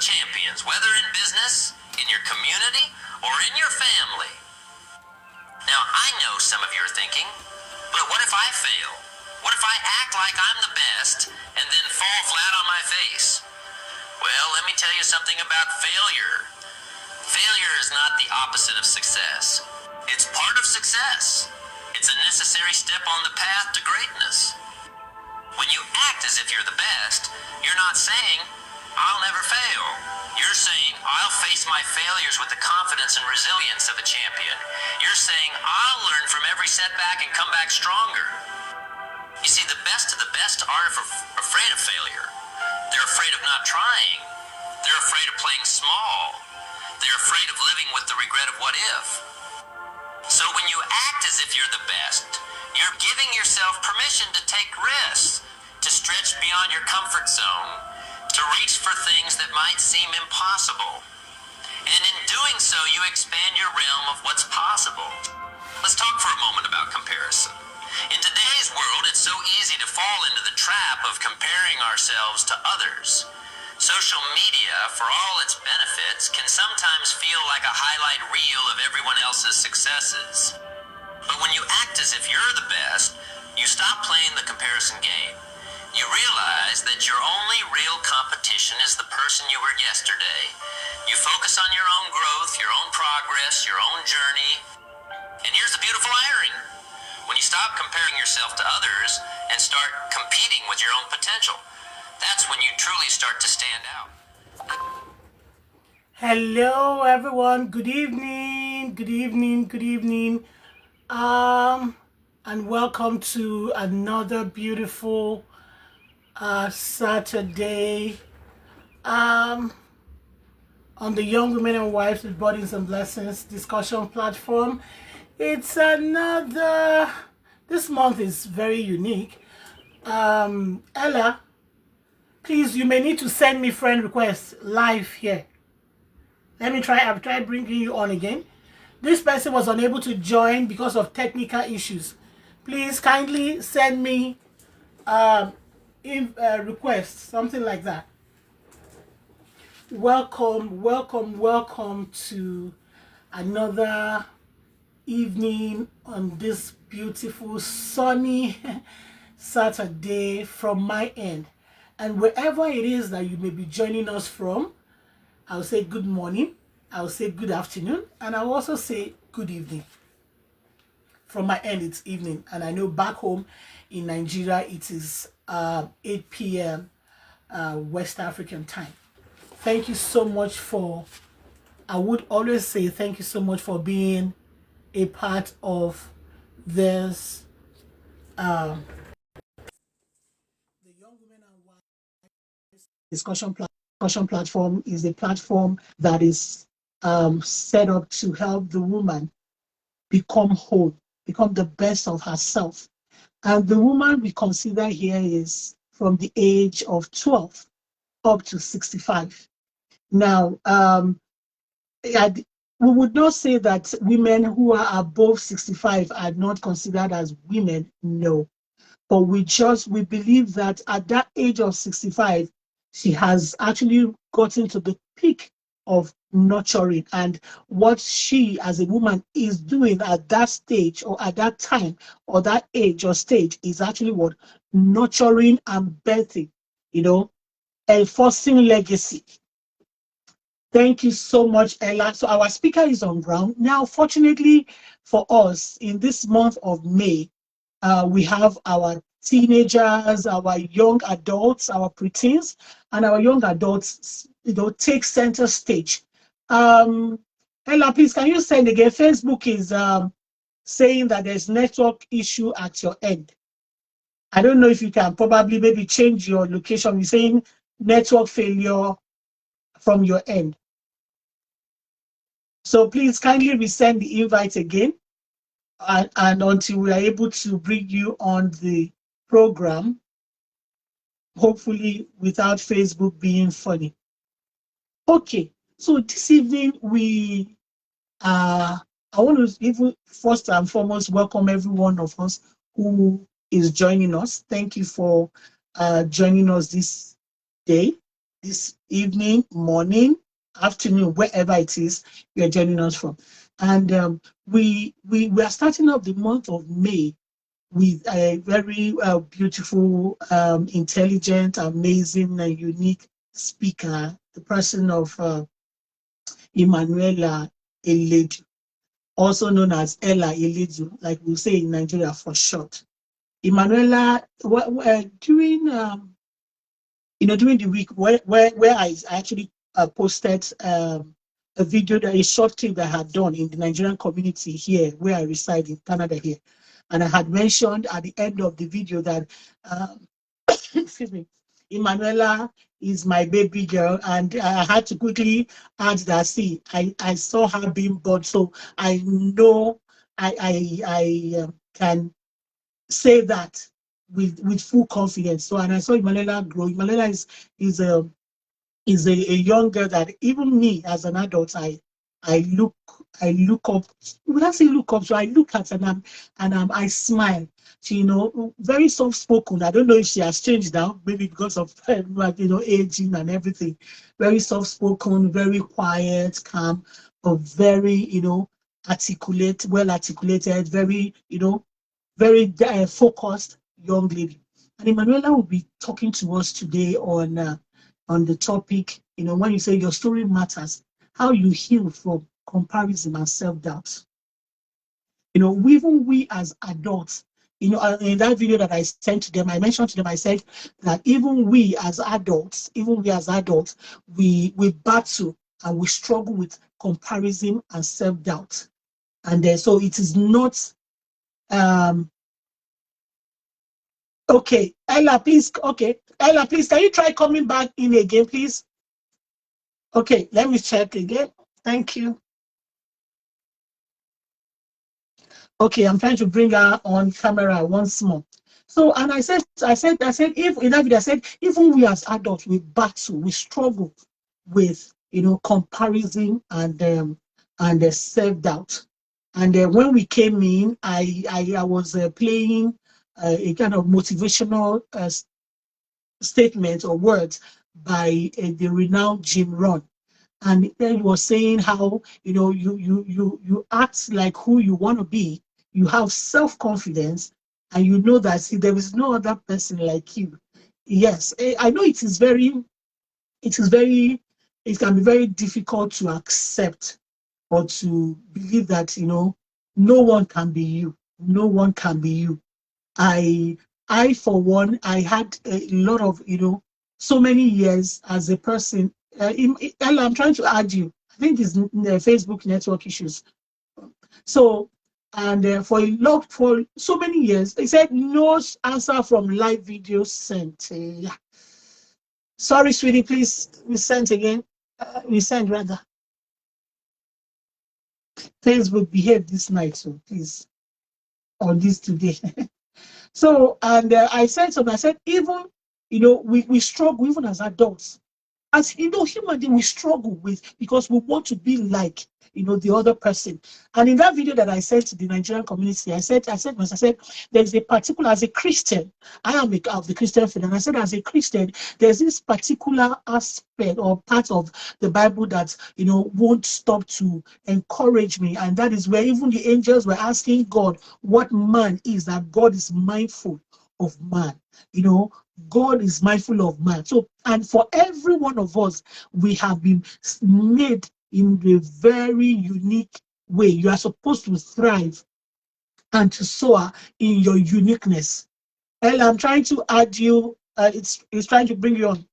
champions, whether in business, in your community, or in your family. Now, I know some of you are thinking, but what if I fail? What if I act like I'm the best and then fall flat on my face? Well, let me tell you something about failure. Failure is not the opposite of success. It's part of success. It's a necessary step on the path to greatness. When you act as if you're the best, you're not saying, I'll never fail. You're saying, I'll face my failures with the confidence and resilience of a champion. You're saying, I'll learn from every setback and come back stronger. You see, the best of the best aren't afraid of failure. They're afraid of not trying. They're afraid of playing small. They're afraid of living with the regret of what if. So when you act as if you're the best, you're giving yourself permission to take risks, to stretch beyond your comfort zone, to reach for things that might seem impossible. And in doing so, you expand your realm of what's possible. Let's talk for a moment about comparison. In today's world, it's so easy to fall into the trap of comparing ourselves to others. Social media, for all its benefits, can sometimes feel like a highlight reel of everyone else's successes. But when you act as if you're the best, you stop playing the comparison game. You realize that your only real competition is the person you were yesterday. You focus on your own growth, your own progress, your own journey. And here's the beautiful irony. When you stop comparing yourself to others and start competing with your own potential, that's when you truly start to stand out. Hello everyone, good evening, and welcome to another beautiful Saturday on the Young Women and Wives with Burdens and Blessings discussion platform. It's another, this month is very unique. Ella, please, you may need to send me friend requests live here. I've tried bringing you on again. This person was unable to join because of technical issues. Please kindly send me requests, something like that. Welcome to another evening on this beautiful sunny Saturday from my end. And wherever it is that you may be joining us from, I'll say good morning, I'll say good afternoon, and I'll also say good evening. From my end, it's evening, and I know back home in Nigeria, it is 8 p.m. West African time. Thank you so much I would always say thank you so much for being a part of this the Young Women and Wives discussion platform is a platform that is set up to help the woman become whole, become the best of herself. And the woman we consider here is from the age of 12 up to 65. Now, we would not say that women who are above 65 are not considered as women, no. But we believe that at that age of 65, she has actually gotten to the peak of nurturing, and what she as a woman is doing at that stage or at that time or that age or stage is actually what nurturing and birthing, enforcing legacy. Thank you so much, Ella. So our speaker is on ground now. Fortunately for us, in this month of May, we have our teenagers, our young adults, our preteens, and our young adults, take center stage. Ella, please, can you send again? Facebook is saying that there's network issue at your end. I don't know if you can probably maybe change your location. You're saying network failure from your end. So please kindly resend the invite again. And until we are able to bring you on the program, hopefully without Facebook being funny. Okay, so this evening I want to even first and foremost welcome every one of us who is joining us. Thank you for joining us this day. this evening, morning, afternoon, wherever it is you're joining us from. And we are starting off the month of May with a very beautiful, intelligent, amazing, and unique speaker, the person of Emanuela Eledu, also known as Ella Eledu, like we say in Nigeria for short. Emanuela, during during the week where I actually posted a video, that a short clip that I had done in the Nigerian community here where I reside in Canada here. And I had mentioned at the end of the video that, excuse me, Emanuela is my baby girl. And I had to quickly add that, see, I saw her being born. So I know I can say that with full confidence. So, and I saw Emanuela grow. Emanuela is a a young girl that even me as an adult, I look I look up. When I say look up, so I look at and I smile. She, very soft spoken. I don't know if she has changed now, maybe because of aging and everything. Very soft spoken, very quiet, calm, but very articulate, well articulated, very very focused young lady. And Emanuela will be talking to us today on the topic, when you say your story matters, how you heal from comparison and self-doubt. Even we as adults, in that video that I sent to them, I mentioned to them, I said that even we as adults, we battle and we struggle with comparison and self-doubt. And so it is not um okay, Ella, please. Okay, Ella, please. Can you try coming back in again, please? Okay, let me check again. Thank you. Okay, I'm trying to bring her on camera once more. So, and I said, if in that video, I said, even we as adults, we battle, we struggle with, comparison and the self-doubt. And when we came in, I was playing a kind of motivational statements or words by the renowned Jim Rohn. And then he was saying how you act like who you want to be, you have self-confidence, and you know that, see, there is no other person like you. Yes, I know it is very it can be very difficult to accept or to believe that no one can be you, no one can be you. I I for one, I had a lot of so many years as a person. Ella, I'm trying to add you. I think it's Facebook network issues. So, and for so many years, they said no answer from live video sent. Yeah. Sorry, sweetie, please resend again. Resend rather. Facebook behave this night, so please on this today. So, and I said something. I said, even, we struggle, even as adults. As human being, we struggle with because we want to be like, the other person. And in that video that I sent to the Nigerian community, I said, there's a particular, as a Christian, I am of the Christian faith, and I said, as a Christian, there's this particular aspect or part of the Bible that, won't stop to encourage me. And that is where even the angels were asking God what man is, that God is mindful of man. God is mindful of man. So, and for every one of us, we have been made in a very unique way. You are supposed to thrive and to soar in your uniqueness. Ella, I'm trying to add you. It's trying to bring you on.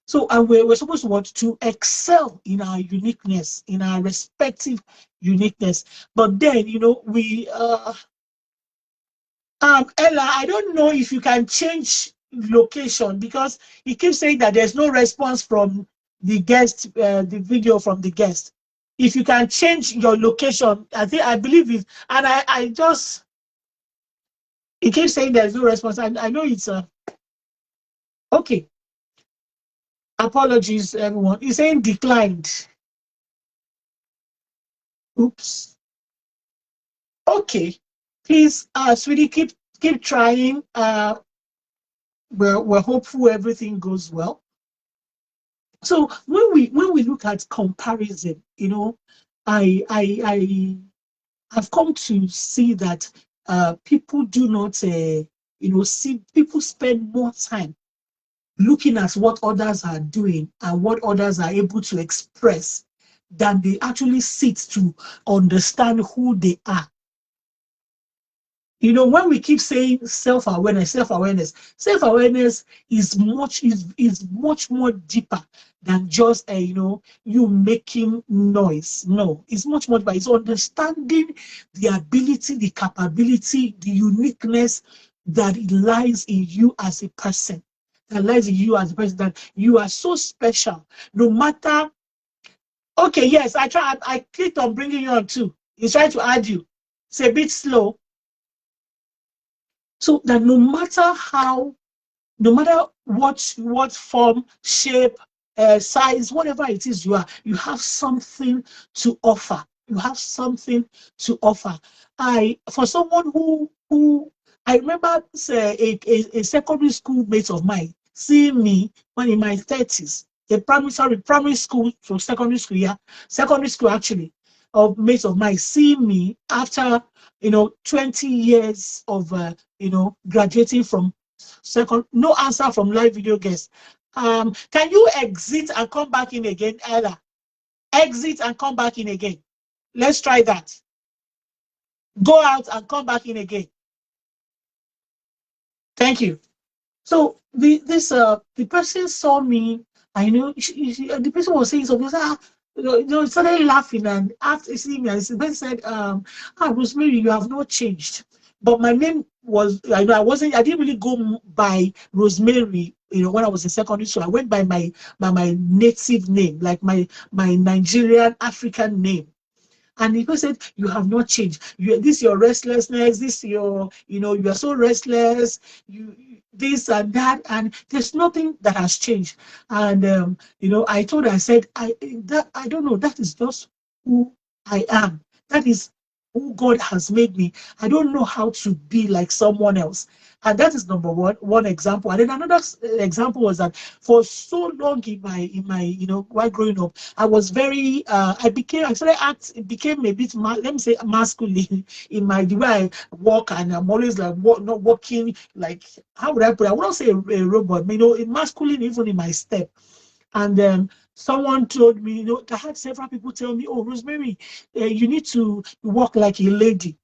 So, and we're supposed to want to excel in our uniqueness, in our respective uniqueness. But then, Ella, I don't know if you can change location because he keeps saying that there's no response from the guest, the video from the guest. If you can change your location, I believe it. And I just, he keeps saying there's no response. I know it's okay. Apologies, everyone. He's saying declined. Oops. Okay. Please, sweetie, keep trying. We're hopeful everything goes well. So when we look at comparison, I've come to see that people do not, see people spend more time looking at what others are doing and what others are able to express than they actually sit to understand who they are. When we keep saying self-awareness, self-awareness is much more deeper than just you making noise. No, it's much more deeper. It's understanding the ability, the capability, the uniqueness that lies in you as a person. That lies in you as a person, that you are so special. No matter, okay, yes, I clicked on bringing you on too. He's trying to add you. It's a bit slow. So that no matter what form, shape, size, whatever it is you have something to offer. You have something to offer. For someone who I remember, say, a secondary school mate of mine seeing me when in my 30s, primary school to secondary school, yeah, secondary school actually, of mates of mine seeing me after 20 years of graduating from second. No answer from live video guest. Can you exit and come back in again, Ella? Exit and come back in again. Let's try that. Go out and come back in again. Thank you. So the person saw me. I know the person was saying something. Started laughing, and after seeing me, and the person said, Rosemary, you have not changed. But my name was, I didn't really go by Rosemary, when I was in secondary school. I went by my native name, like my Nigerian African name. And the person said, you have not changed. This your restlessness, this your, you are so restless, this and that, and there's nothing that has changed. And I told her, I said, I don't know, that is just who I am. That is who God has made me. I don't know how to be like someone else. And that is number one example. And then another example was that for so long in my while growing up, I was very it became a bit let me say masculine in the way I walk, and I'm always like not walking like, how would I put it? I wouldn't say a robot, but masculine even in my step. And someone told me, I had several people tell me, oh, Rosemary, you need to walk like a lady.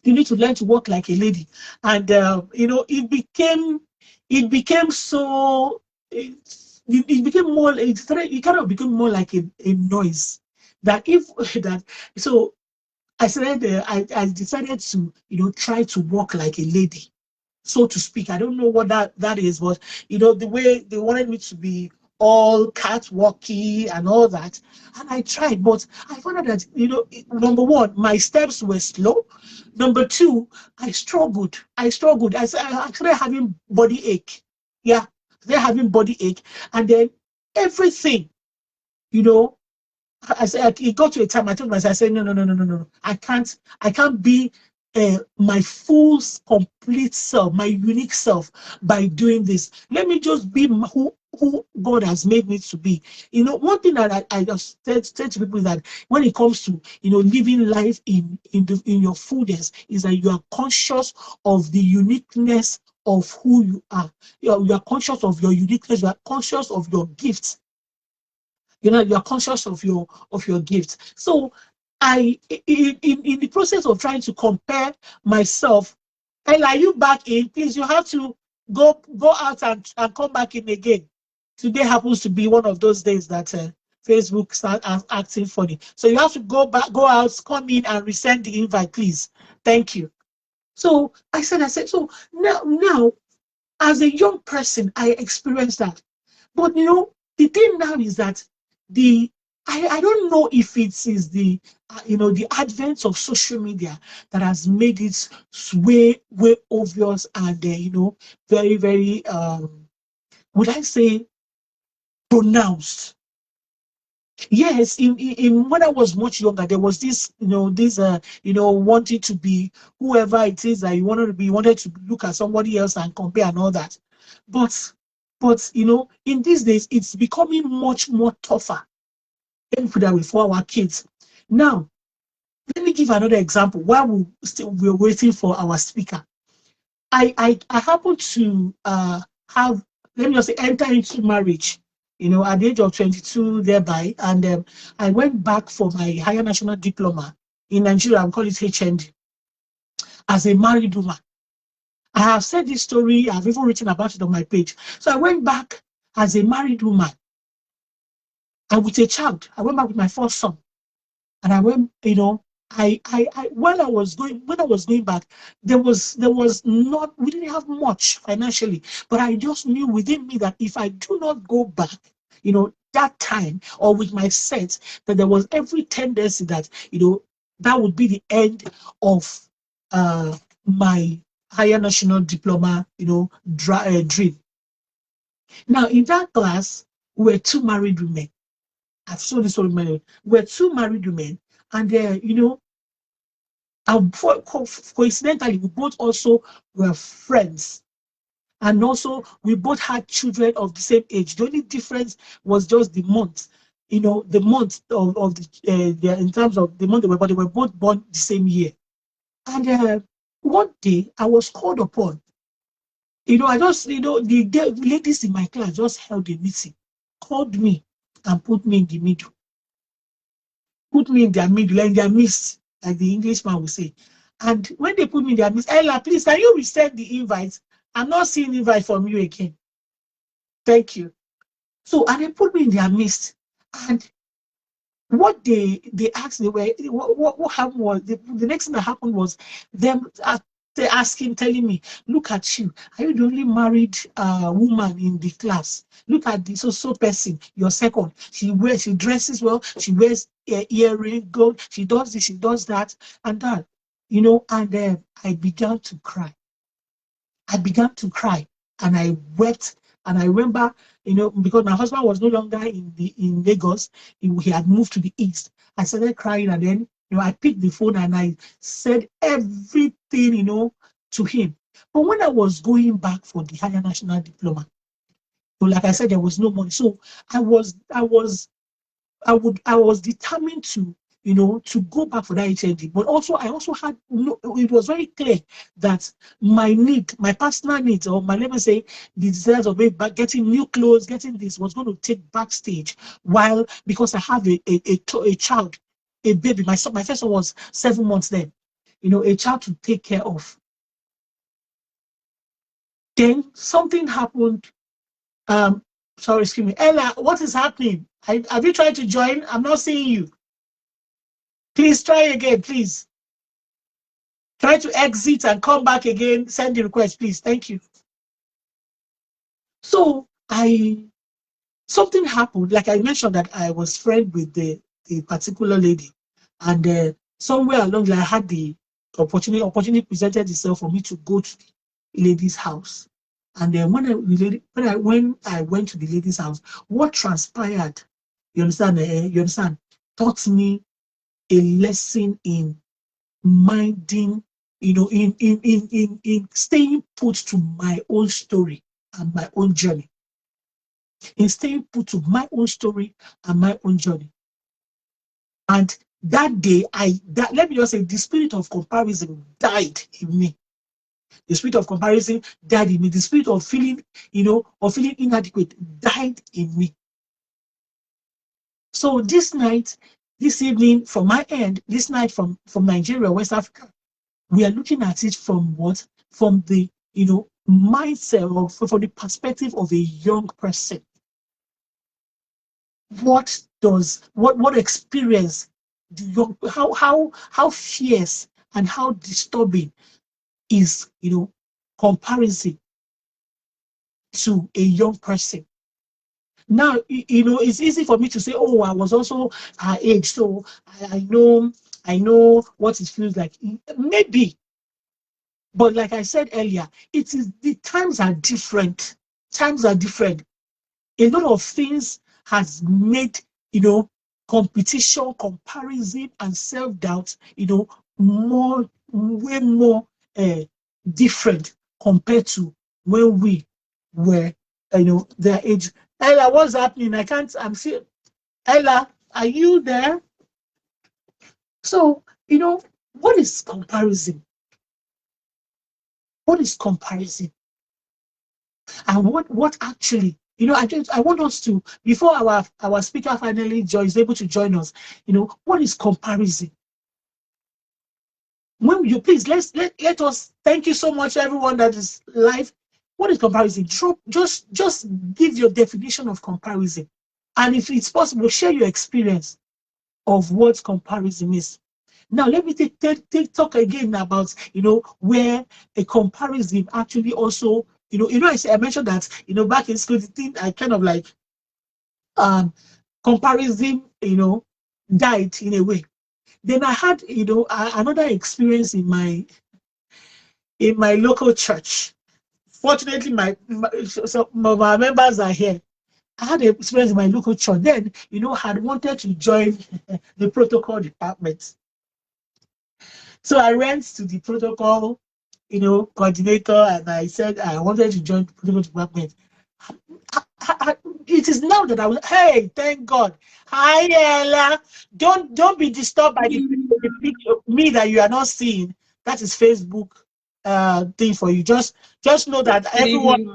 You need to learn to walk like a lady. And it became so it became more, it kind of became more like a noise, that if that so I said, I decided to try to walk like a lady, so to speak. I don't know what that is, but the way they wanted me to be all catwalky and all that. And I tried, but I found out that, number one, my steps were slow. Number two, I struggled. I actually having body ache. Yeah, they're having body ache. And then everything, you know, I said, it got to a time I told myself, I said, no, no, no, no, no, no. I can't be my full, complete self, my unique self by doing this. Let me just be who God has made me to be. One thing that I just said to people is that when it comes to living life in your fullness, is that you are conscious of the uniqueness of who you are. You are conscious of your uniqueness. You are conscious of your gifts. You're conscious of your gifts. So in the process of trying to compare myself, and are you back in? Please, you have to go out and come back in again. Today happens to be one of those days that Facebook start acting funny. So you have to go out, come in and resend the invite, please. Thank you. So I said, so now as a young person, I experienced that. But the thing now is that I don't know if it is the the advent of social media that has made it way obvious, and very, very would I say pronounced. Yes, in when I was much younger, there was this, wanting to be whoever it is that you wanted to be, you wanted to look at somebody else and compare and all that. But But in these days, it's becoming much more tougher for our kids. Now, let me give another example while we're waiting for our speaker. I happen to have, let me just say, enter into marriage, at the age of 22 thereby, and I went back for my higher national diploma in Nigeria. I'm calling it HND, as a married woman. I have said this story. I've even written about it on my page. So I went back as a married woman and with a child. I went back with my first son, and I went, I when I was going back, there was not, we didn't have much financially, but I just knew within me that if I do not go back, that time, or with my sense, that there was every tendency that that would be the end of my higher national diploma dream. Now in that class we were two married women. I've told this story many. We're two married women, and coincidentally, we both also were friends, and also we both had children of the same age. The only difference was just the month. The month of in terms of the month they were, but they were both born the same year. And one day I was called upon. I just, the ladies in my class just held a meeting, called me, and put me in the middle. Put me in their middle, in their midst, like the Englishman would say. And when they put me in their midst, Ella, please, can you resend the invite? I'm not seeing invite from you again. Thank you. So, and they put me in their midst. And what they asked, what happened was, the next thing that happened was them they asking, telling me, look at you. Are you the only married woman in the class? Look at the so person, your second. She dresses well. She wears earring, gold. She does this, she does that, and that. And then I began to cry. And I wept. And I remember, because my husband was no longer in Lagos, he had moved to the east. I started crying, and then I picked the phone and I said everything, to him. But when I was going back for the higher national diploma, so like I said, there was no money. So I was determined to, to go back for that HND. But also, I also had, it was very clear that my personal needs, or let me say, the desires of getting new clothes, getting this, was going to take backstage. While, because I have a child, a baby, my first son was 7 months then, a child to take care of. Then something happened. Sorry, excuse me. Ella, what is happening? Have you tried to join? I'm not seeing you. Please try again, please. Try to exit and come back again. Send the request, please. Thank you. So something happened. Like I mentioned that I was friend with the particular lady, and somewhere along the line, I had the opportunity presented itself for me to go to the lady's house. And then when I went to the lady's house, what transpired, you understand? Taught me a lesson in minding, in staying put to my own story and my own journey. In staying put to my own story and my own journey. And that day, let me just say, the spirit of comparison died in me. The spirit of comparison died in me. The spirit of feeling, feeling inadequate died in me. So this evening, from my end, this night from Nigeria, West Africa, we are looking at it from what? From the, mindset, or from the perspective of a young person. What experience do young, how fierce and how disturbing is, comparison to a young person? Now, it's easy for me to say, oh, I was also her age, so I know what it feels like. Maybe. But like I said earlier, the times are different. Times are different. A lot of things has made, competition, comparison, and self-doubt, way more different compared to when we were their age. Ella, what's happening? I can't. I'm seeing Ella. Are you there? So what is comparison? What is comparison? And what actually? I want us to, before our speaker finally is able to join us. What is comparison? When you please let us thank you so much, everyone that is live. What is comparison? Just give your definition of comparison, and if it's possible, share your experience of what comparison is. Now let me take talk again about where a comparison actually also I mentioned that back in school the thing I kind of like comparison died in a way. Then I had another experience in my local church. Fortunately, my members are here. I had an experience in my local church. Then, had wanted to join the protocol department. So I went to the protocol, coordinator, and I said I wanted to join the protocol department. It is now that I was, hey, thank God. Hi, Ella. Don't be disturbed by the picture me that you are not seeing. That is Facebook thing for you. Just know that everyone,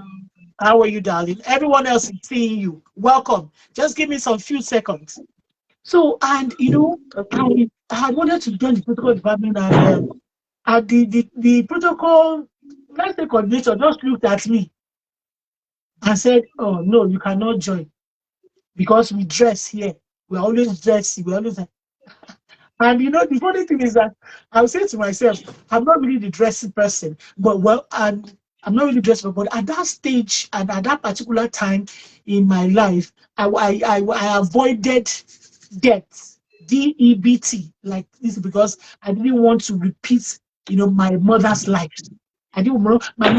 how are you, darling? Everyone else is seeing you. Welcome. Just give me some few seconds. So, and I had wanted to join the protocol department, and the protocol, let's say coordinator, just looked at me and said, "Oh no, you cannot join because we dress here. We're always dressy. We always." And the funny thing is that I would say to myself, I'm not really the dressy person, but and I'm not really dressed, but at that stage and at that particular time in my life, I avoided debt, DEBT, like this, because I didn't want to repeat, my mother's life. I didn't know my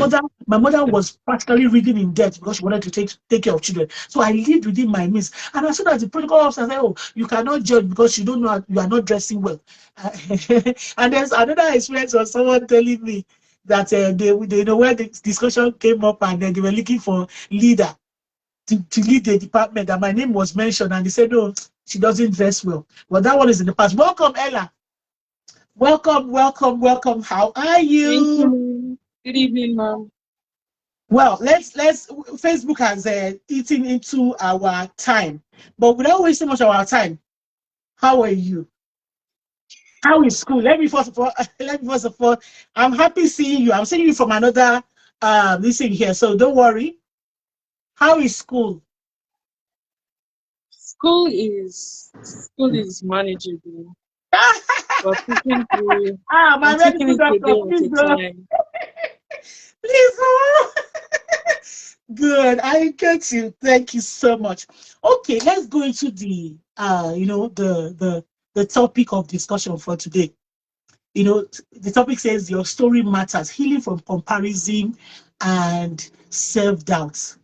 mother was practically reading in debt because she wanted to take care of children. So I lived within my means. And as soon as the protocol officer said, "Oh, you cannot judge because you don't know, you are not dressing well." And there's another experience of someone telling me that they know where the discussion came up, and then they were looking for leader to lead the department, and my name was mentioned, and they said, "No, she doesn't dress well." Well, that one is in the past. Welcome, Ella. Welcome, welcome, welcome. How are you? Thank you. Good evening, ma'am. Well, let's Facebook has eaten into our time, but without wasting much of our time, how are you? How is school? Let me first of all, I'm happy seeing you. I'm seeing you from another listen here, so don't worry. How is school? School is manageable. We're pushing through. My I'm taking medical it a doctor, day at please, a time. please. Good. I get you. Thank you so much. Okay, let's go into the topic of discussion for today. The topic says your story matters, healing from comparison and self-doubt.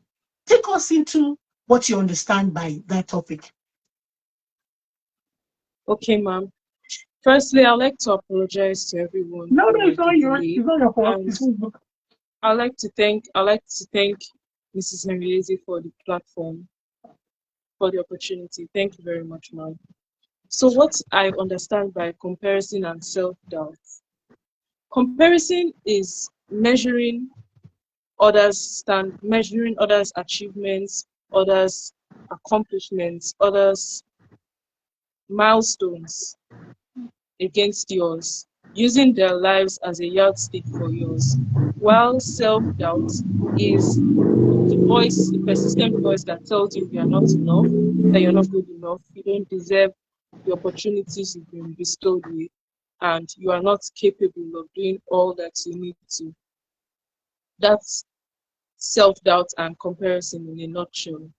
Take us into what you understand by that topic. Okay, ma'am. Firstly, I'd like to apologize to everyone No, for it's the not yours. delay, It's not your fault. and It's Facebook. I'd like to thank Mrs. Henriese for the platform, for the opportunity. Thank you very much, ma'am. So, what I understand by comparison and self-doubt. Comparison is measuring others' achievements, others' accomplishments, others' milestones against yours, using their lives as a yardstick for yours. While self-doubt is the persistent voice that tells you you are not enough, that you're not good enough, you don't deserve the opportunities you've been bestowed with, and you are not capable of doing all that you need to. That's self-doubt and comparison in a nutshell.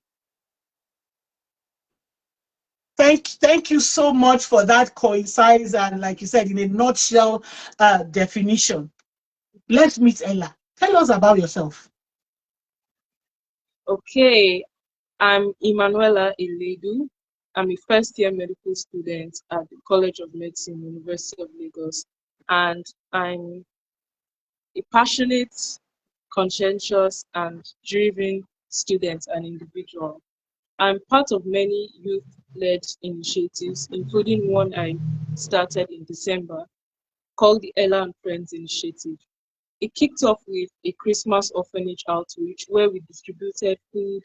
Thank you so much for that concise and, like you said, in a nutshell definition. Let's meet Ella. Tell us about yourself. Okay, I'm Emanuela Eledu. I'm a first-year medical student at the College of Medicine, University of Lagos, and I'm a passionate, conscientious, and driven student, and individual. I'm part of many youth-led initiatives, including one I started in December called the Ella and Friends Initiative. It kicked off with a Christmas orphanage outreach where we distributed food,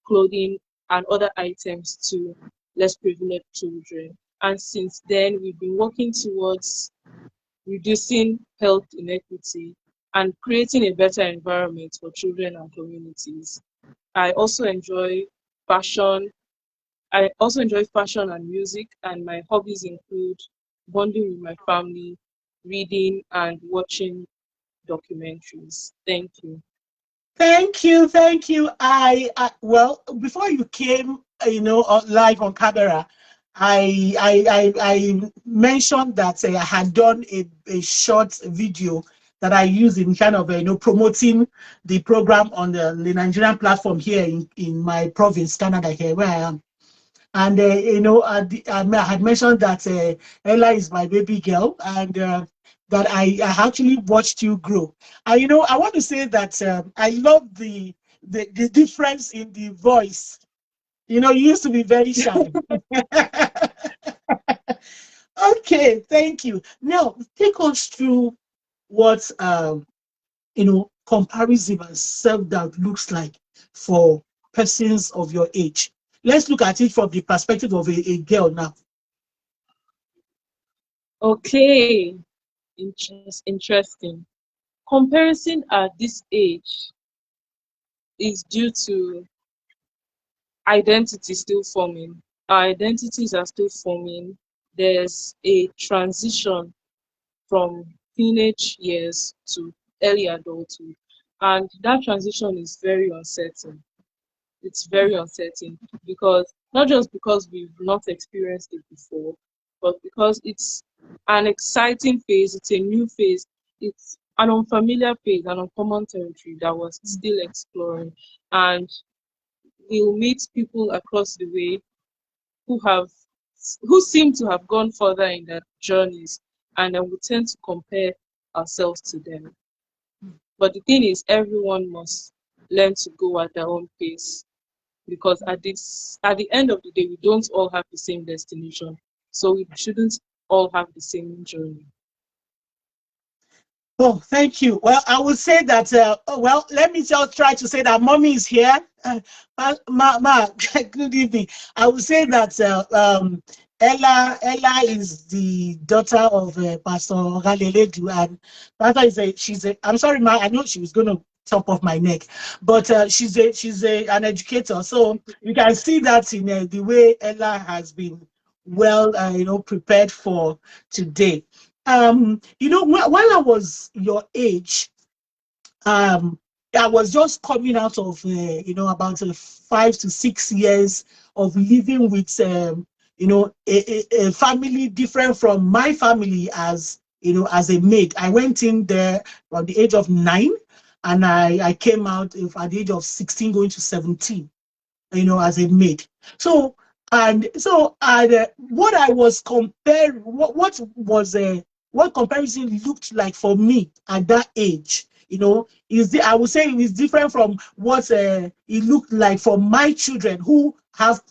clothing, and other items to less privileged children. And since then, we've been working towards reducing health inequity and creating a better environment for children and communities. I also enjoy fashion. I also enjoy fashion and music, and my hobbies include bonding with my family, reading, and watching documentaries. Thank you. Thank you, thank you. Well, before you came, live on camera, I mentioned that I had done a short video that I use in kind of promoting the program on the Nigerian platform here in my province, Canada, here where I am. And I had mentioned that Ella is my baby girl, and that I actually watched you grow. And I want to say that I love the difference in the voice. You used to be very shy. Okay, thank you. Now take us through what comparison and self-doubt looks like for persons of your age. Let's look at it from the perspective of a girl now. Okay, interesting. Comparison at this age is due to identity still forming. Our identities are still forming. There's a transition from teenage years to early adulthood, and that transition is very uncertain. It's very uncertain because not just because we've not experienced it before, but because it's an exciting phase, it's a new phase, it's an unfamiliar phase, an uncommon territory that we're still exploring. And we'll meet people across the way who have who seem to have gone further in their journeys, and then we tend to compare ourselves to them. But the thing is, everyone must learn to go at their own pace because at the end of the day, we don't all have the same destination, so we shouldn't all have the same journey. Oh, thank you. Well, I would say that, let me just try to say that mommy is here. Good evening. I would say that Ella is the daughter of Pastor Eledu, and Pastor I'm sorry, ma, I know she was going to top of my neck, but an educator. So you can see that in the way Ella has been well, prepared for today. While I was your age, I was just coming out of, about 5 to 6 years of living with, a family different from my family as, as a maid. I went in there at the age of 9, and I came out at the age of 16, going to 17, as a maid. What I was comparing, what comparison looked like for me at that age, I would say it is different from what it looked like for my children who have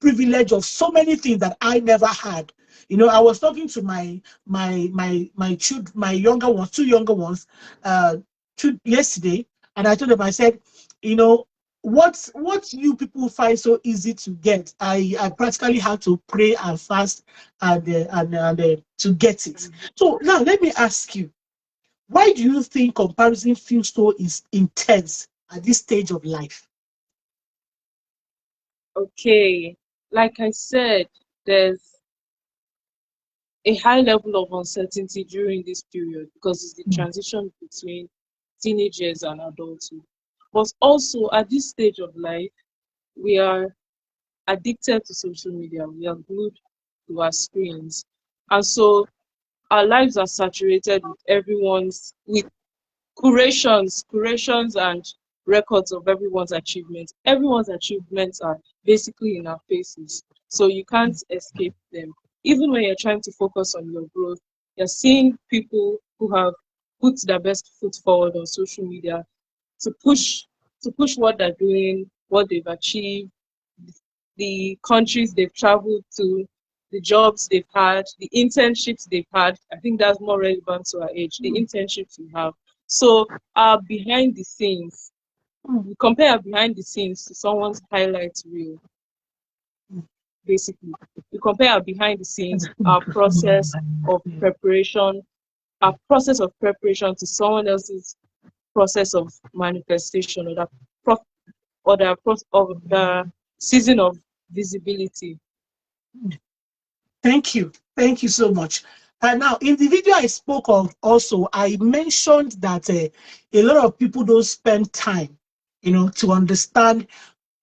privilege of so many things that I never had. I was talking to my younger ones, 2 younger ones, yesterday, and I told them, I said, you know, what you people find so easy to get, I practically had to pray and fast and to get it. So now let me ask you, why do you think comparison feels so intense at this stage of life? Okay, like I said, there's a high level of uncertainty during this period because it's the transition between teenagers and adulthood. But also at this stage of life, we are addicted to social media. We are glued to our screens. And so our lives are saturated with curations and records of everyone's achievements. Everyone's achievements are basically in our faces, so you can't escape them. Even when you're trying to focus on your growth, you're seeing people who have put their best foot forward on social media to push what they're doing, what they've achieved, the countries they've traveled to, the jobs they've had, the internships they've had. I think that's more relevant to our age, the internships we have. So our behind the scenes, we compare our behind the scenes to someone's highlight reel, basically. We compare our behind the scenes, our process of preparation to someone else's process of manifestation, or the season of visibility. Thank you. Thank you so much. And now, in the video I spoke of, also, I mentioned that a lot of people don't spend time, to understand,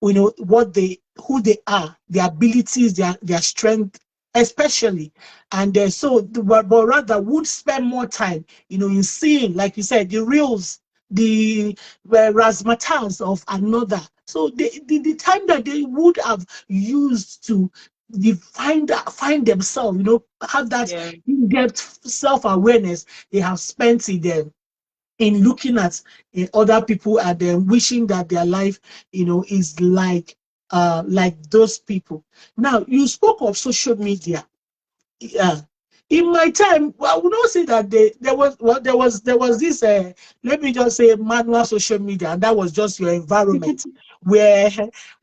who they are, their abilities, their strength, especially. And but rather would spend more time, in seeing, like you said, the reels, the razzmatazz of another. So the time that they would have used to find themselves, have that Yeah. in-depth self-awareness, they have spent in them in looking at other people and then wishing that their life, is like those people. Now, you spoke of social media. Yeah. In my time, well, I would not say that there was this let me just say manual social media, and that was just your environment where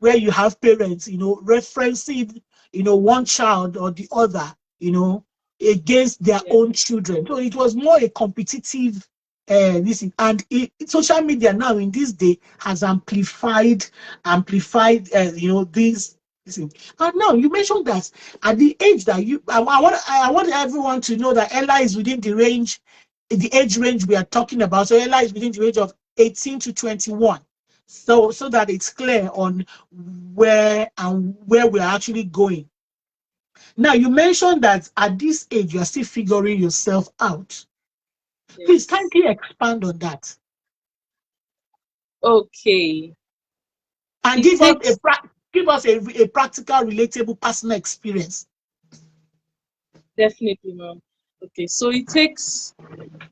you have parents, referencing, one child or the other, against their Yeah. own children. So it was more a competitive this thing. And social media now in this day has amplified this thing. And now you mentioned that at the age that I want everyone to know that Ella is within the age range we are talking about. So Ella is within the age of 18 to 21. So that it's clear on where we're actually going. Now, you mentioned that at this age you are still figuring yourself out. Please Yes. kindly expand on that Okay. and It takes give us a practical, relatable, personal experience. Definitely, ma'am. Okay, so it takes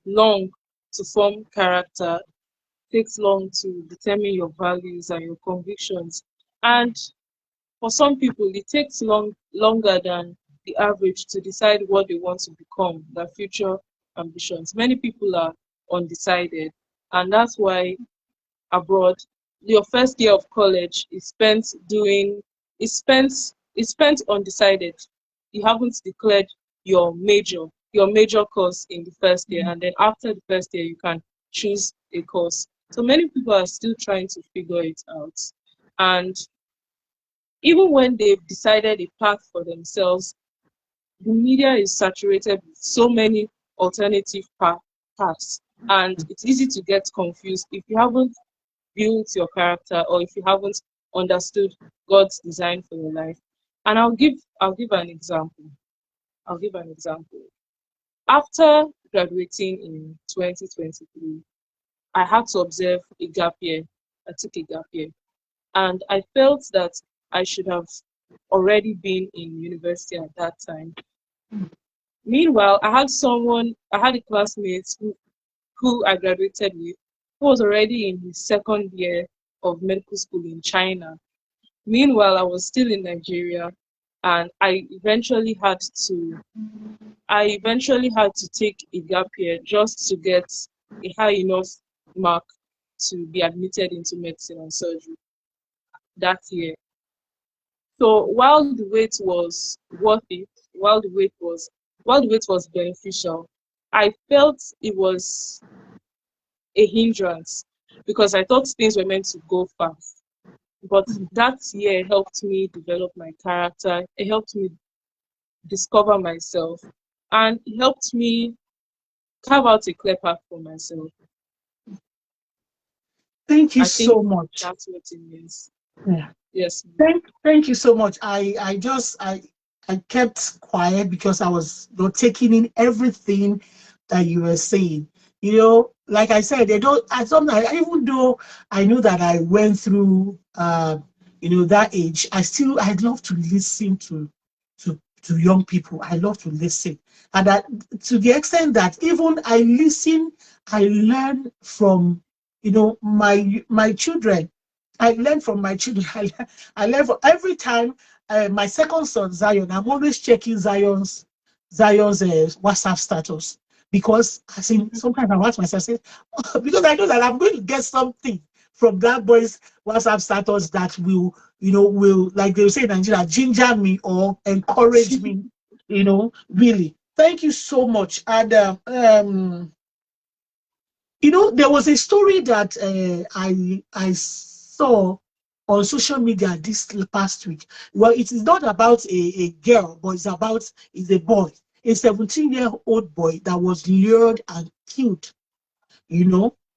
long to form character, takes long to determine your values and your convictions. And for some people, it takes longer than the average to decide what they want to become, their future ambitions. Many people are undecided, and that's why abroad, your first year of college is spent undecided. You haven't declared your major course in the first year, and then after the first year you can choose a course. So many people are still trying to figure it out. And even when they've decided a path for themselves, the media is saturated with so many alternative paths, and it's easy to get confused if you haven't built your character, or if you haven't understood God's design for your life. And I'll give an example. I'll give an example. After graduating in 2023, I had to observe a gap year. I took a gap year, and I felt that I should have already been in university at that time. Meanwhile, I had a classmate who I graduated with, who was already in his second year of medical school in China. Meanwhile, I was still in Nigeria, and I eventually had to take a gap year just to get a high enough mark to be admitted into medicine and surgery that year. So while the wait was worth it, while the wait was beneficial, I felt it was a hindrance because I thought things were meant to go fast. But that year helped me develop my character. It helped me discover myself, and it helped me carve out a clear path for myself. Thank you I think so much. that's what it means. Yeah. Yes. Thank you so much. I kept quiet because I was taking in everything that you were saying. Like I said, they don't. I sometimes, even though I knew that I went through, that age, I'd love to listen to young people. I love to listen, and that to the extent that even I listen, I learn from, my children. I learn from my children. I learn from every time. My second son Zion, I'm always checking Zion's WhatsApp status, because I think sometimes I ask myself, say, because I know that I'm going to get something from that boy's WhatsApp status that will, will, like they say in Nigeria, ginger me or encourage me, really. Thank you so much. And there was a story that I saw on social media this past week. Well, it is not about a girl, but it's a boy, a 17-year-old boy that was lured and killed,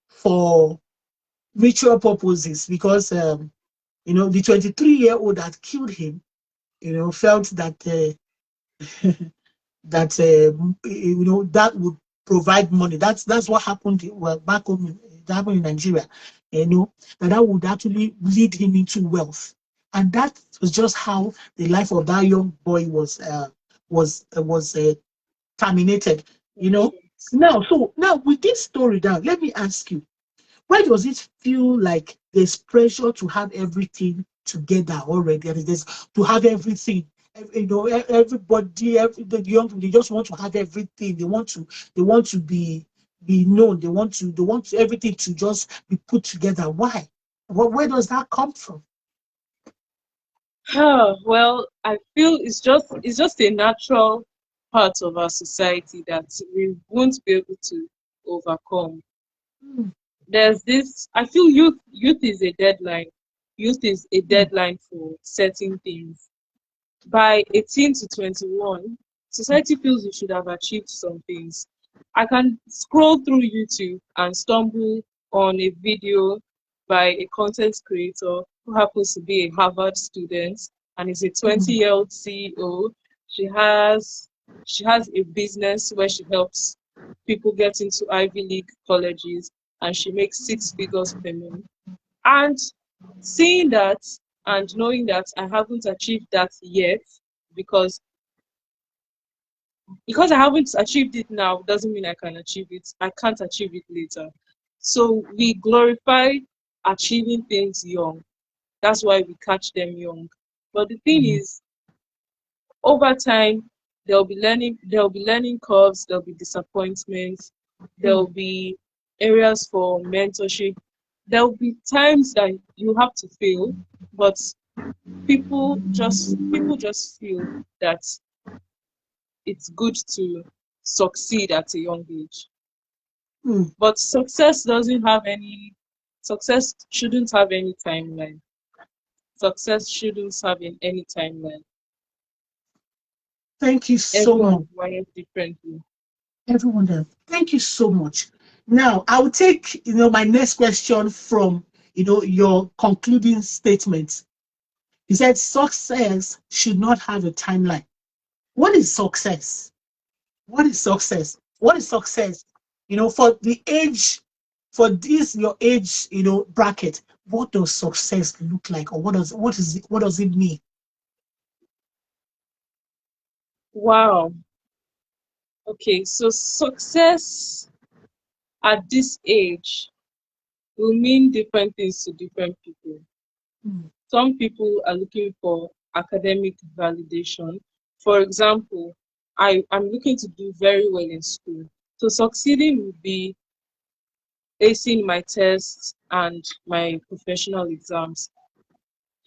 for ritual purposes, because the 23-year-old that killed him, felt that that would provide money. That's what happened, well, back home. That happened in Nigeria. That would actually lead him into wealth, and that was just how the life of that young boy was terminated. Now with this story, now let me ask you, why does it feel like there's pressure to have everything together already? And there's to have everything. Everybody, the young people, they just want to have everything. They want to be known. They want everything to just be put together. Why? Where does that come from? Well, I feel it's just a natural part of our society that we won't be able to overcome. Mm, There's this, I feel youth is a deadline. Youth is a mm, deadline for certain things. By 18 to 21, society feels you should have achieved some things. I can scroll through YouTube and stumble on a video by a content creator who happens to be a Harvard student and is a mm, 20-year-old CEO. She has a business where she helps people get into Ivy League colleges, and she makes six figures per month. And seeing that and knowing that I haven't achieved that yet, because I haven't achieved it now doesn't mean I can achieve it. I can't achieve it later. So we glorify achieving things young. That's why we catch them young. But the thing mm, is, over time, there'll be learning curves, there'll be disappointments, there'll mm, be areas for mentorship. There'll be times that you have to fail, but people just feel that it's good to succeed at a young age. mm. But success shouldn't have any timeline. Success shouldn't have any timeline. Thank you so Everyone much. is wired differently. Everyone there. Thank you so much. Now, I will take, my next question from, your concluding statement. You said success should not have a timeline. What is success? What is success? What is success? For the age, for this your age, bracket, what does success look like, or what does it mean? Wow. Okay, so success at this age will mean different things to different people. Mm, Some people are looking for academic validation. For example, I'm looking to do very well in school. So succeeding would be acing my tests and my professional exams.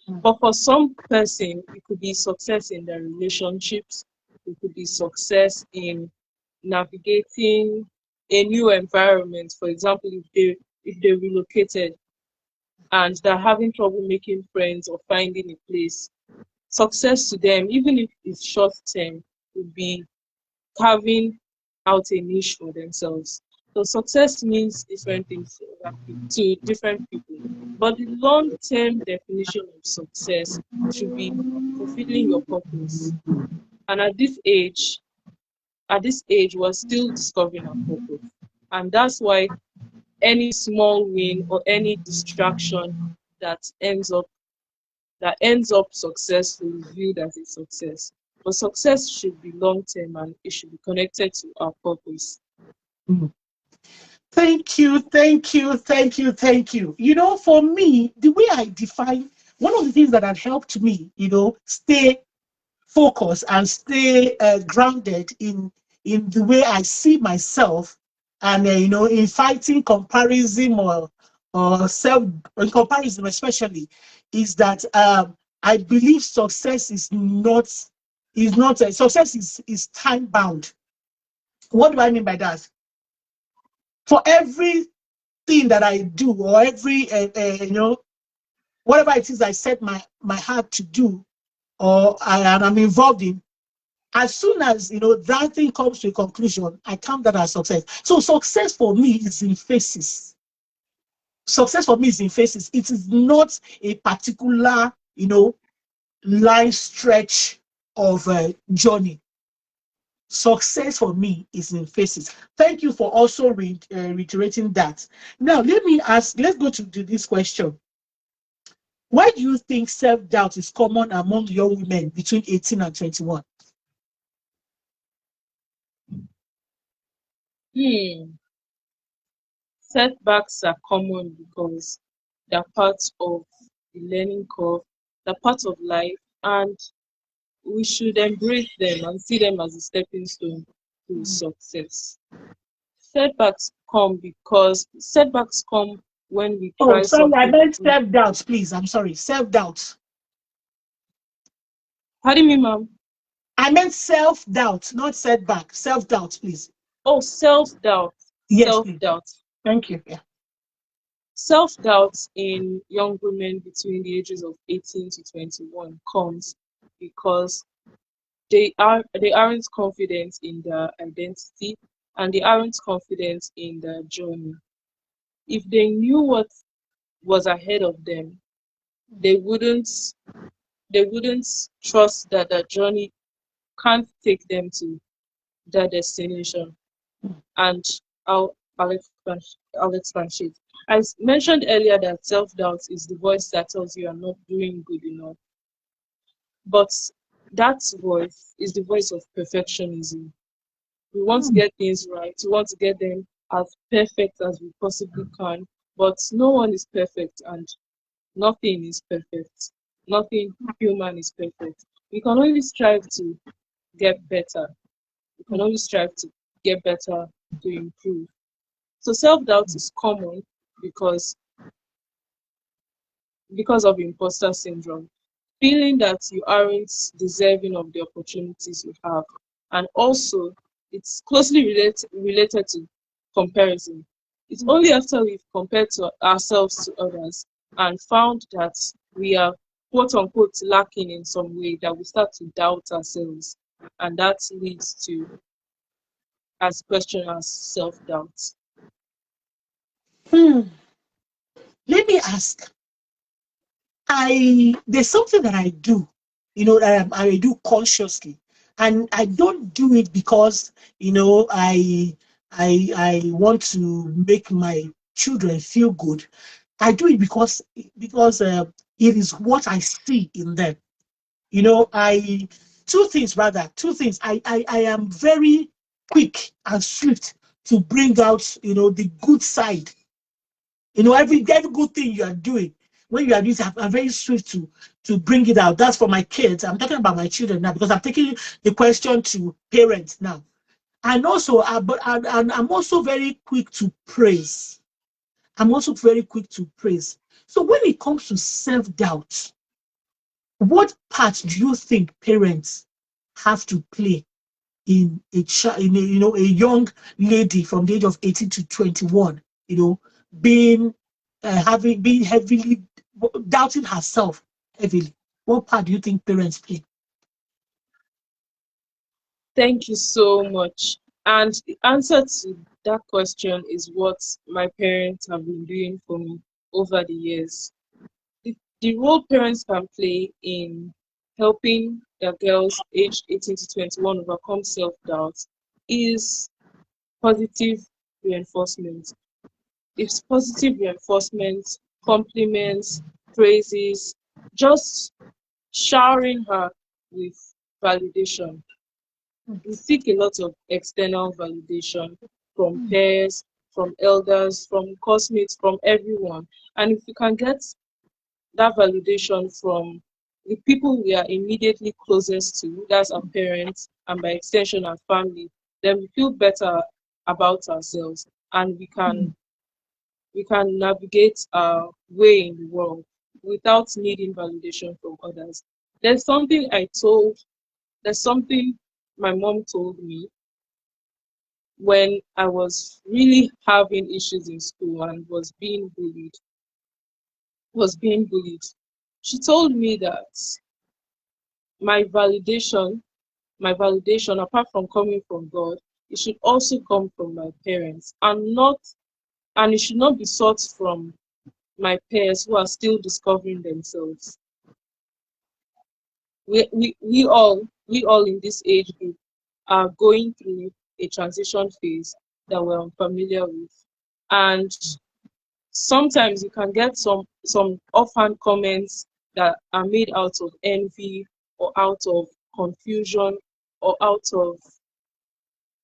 mm, But for some person, it could be success in their relationships, it could be success in navigating a new environment. For example, if they relocated and they're having trouble making friends or finding a place, success to them, even if it's short term, would be carving out a niche for themselves. So success means different things to different people. But the long term definition of success should be fulfilling your purpose. And at this age, we're still discovering our purpose. And that's why any small win or any distraction that ends up successful is viewed as a success. But success should be long term and it should be connected to our purpose. mm. Thank you, thank you, thank you, thank you. You know, for me, the way I define one of the things that had helped me, stay focused and stay grounded in the way I see myself, and in fighting comparison or self in comparison especially, is that I believe success is not success is time bound. What do I mean by that? For everything that I do, or every whatever it is I set my heart to do, and I'm involved in, as soon as that thing comes to a conclusion, I count that as success. So success for me is in phases. Success for me is in phases. It is not a particular line stretch of a journey. Success for me is in phases. Thank you for also reiterating that. Now let's go to this question. Why do you think self-doubt is common among young women between 18 and 21? Setbacks are common because they're part of the learning curve, they're part of life, and we should embrace them and see them as a stepping stone to success. Setbacks come when we Oh, try sorry, I something. meant self-doubt, please. I'm sorry, self-doubt. Pardon me, ma'am. I meant self-doubt, not setback. Self-doubt, please. Oh, self-doubt. Yes, please. Self-doubt. Thank you. Yeah. Self-doubt in young women between the ages of 18 to 21 comes because they aren't confident in their identity, and they aren't confident in their journey. If they knew what was ahead of them, they wouldn't they wouldn't trust that the journey can't take them to their destination. And I'll expatiate. I mentioned earlier that self-doubt is the voice that tells you are not doing good enough, but that voice is the voice of perfectionism. We want to get things right. We want to get them as perfect as we possibly can, but no one is perfect and nothing is perfect. Nothing human is perfect. We can only strive to get better. We can only strive to get better, to improve. So self-doubt is common because of imposter syndrome, feeling that you aren't deserving of the opportunities you have. And also, it's closely related to comparison. It's only after we've compared to ourselves to others and found that we are quote unquote lacking in some way that we start to doubt ourselves. And that leads to as question as self-doubt. Hmm. Let me ask. There's something that I do, that I do consciously, and I don't do it because I want to make my children feel good. I do it because it is what I see in them. I two things. I am very quick and swift to bring out the good side. Every good thing you are doing, when you are doing it, I'm very swift to bring it out. That's for my kids. I'm talking about my children now because I'm taking the question to parents now. And also, and I'm also very quick to praise. I'm also very quick to praise. So when it comes to self-doubt, what part do you think parents have to play in a young lady from the age of 18 to 21, being being heavily doubting herself heavily? What part do you think parents play? Thank you so much. And the answer to that question is what my parents have been doing for me over the years. The role parents can play in helping their girls aged 18 to 21 overcome self doubt is positive reinforcement. It's positive reinforcement, compliments, praises, just showering her with validation. We seek a lot of external validation from peers, from elders, from classmates, from everyone. And if we can get that validation from the people we are immediately closest to, that's our parents, and by extension our family, then we feel better about ourselves, and we can navigate our way in the world without needing validation from others. There's something I told, there's something my mom told me when I was really having issues in school and was being bullied. She told me that my validation, apart from coming from God, it should also come from my parents, and it should not be sought from my peers who are still discovering themselves. We all in this age group are going through a transition phase that we're unfamiliar with. And sometimes you can get some offhand comments that are made out of envy or out of confusion or out of,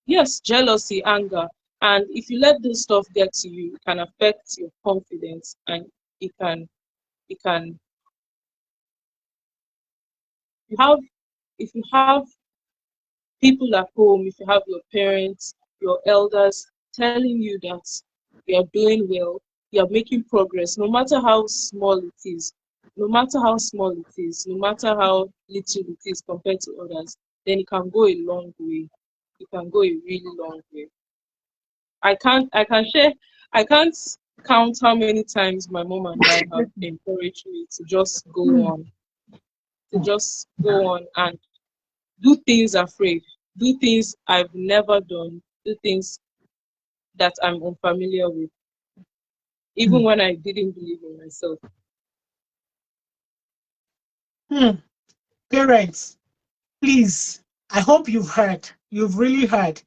yes, jealousy, anger. And if you let this stuff get to you, it can affect your confidence, and it can it can you have if you have people at home, if you have your parents, your elders telling you that you're doing well, you're making progress, no matter how small it is, no matter how small it is, no matter how little it is compared to others, then it can go a long way. It can go a really long way. I can't count how many times my mom and dad have encouraged me to just go on, and do things afraid, do things I've never done, do things that I'm unfamiliar with, even when I didn't believe in myself. Parents, please, I hope you've really heard.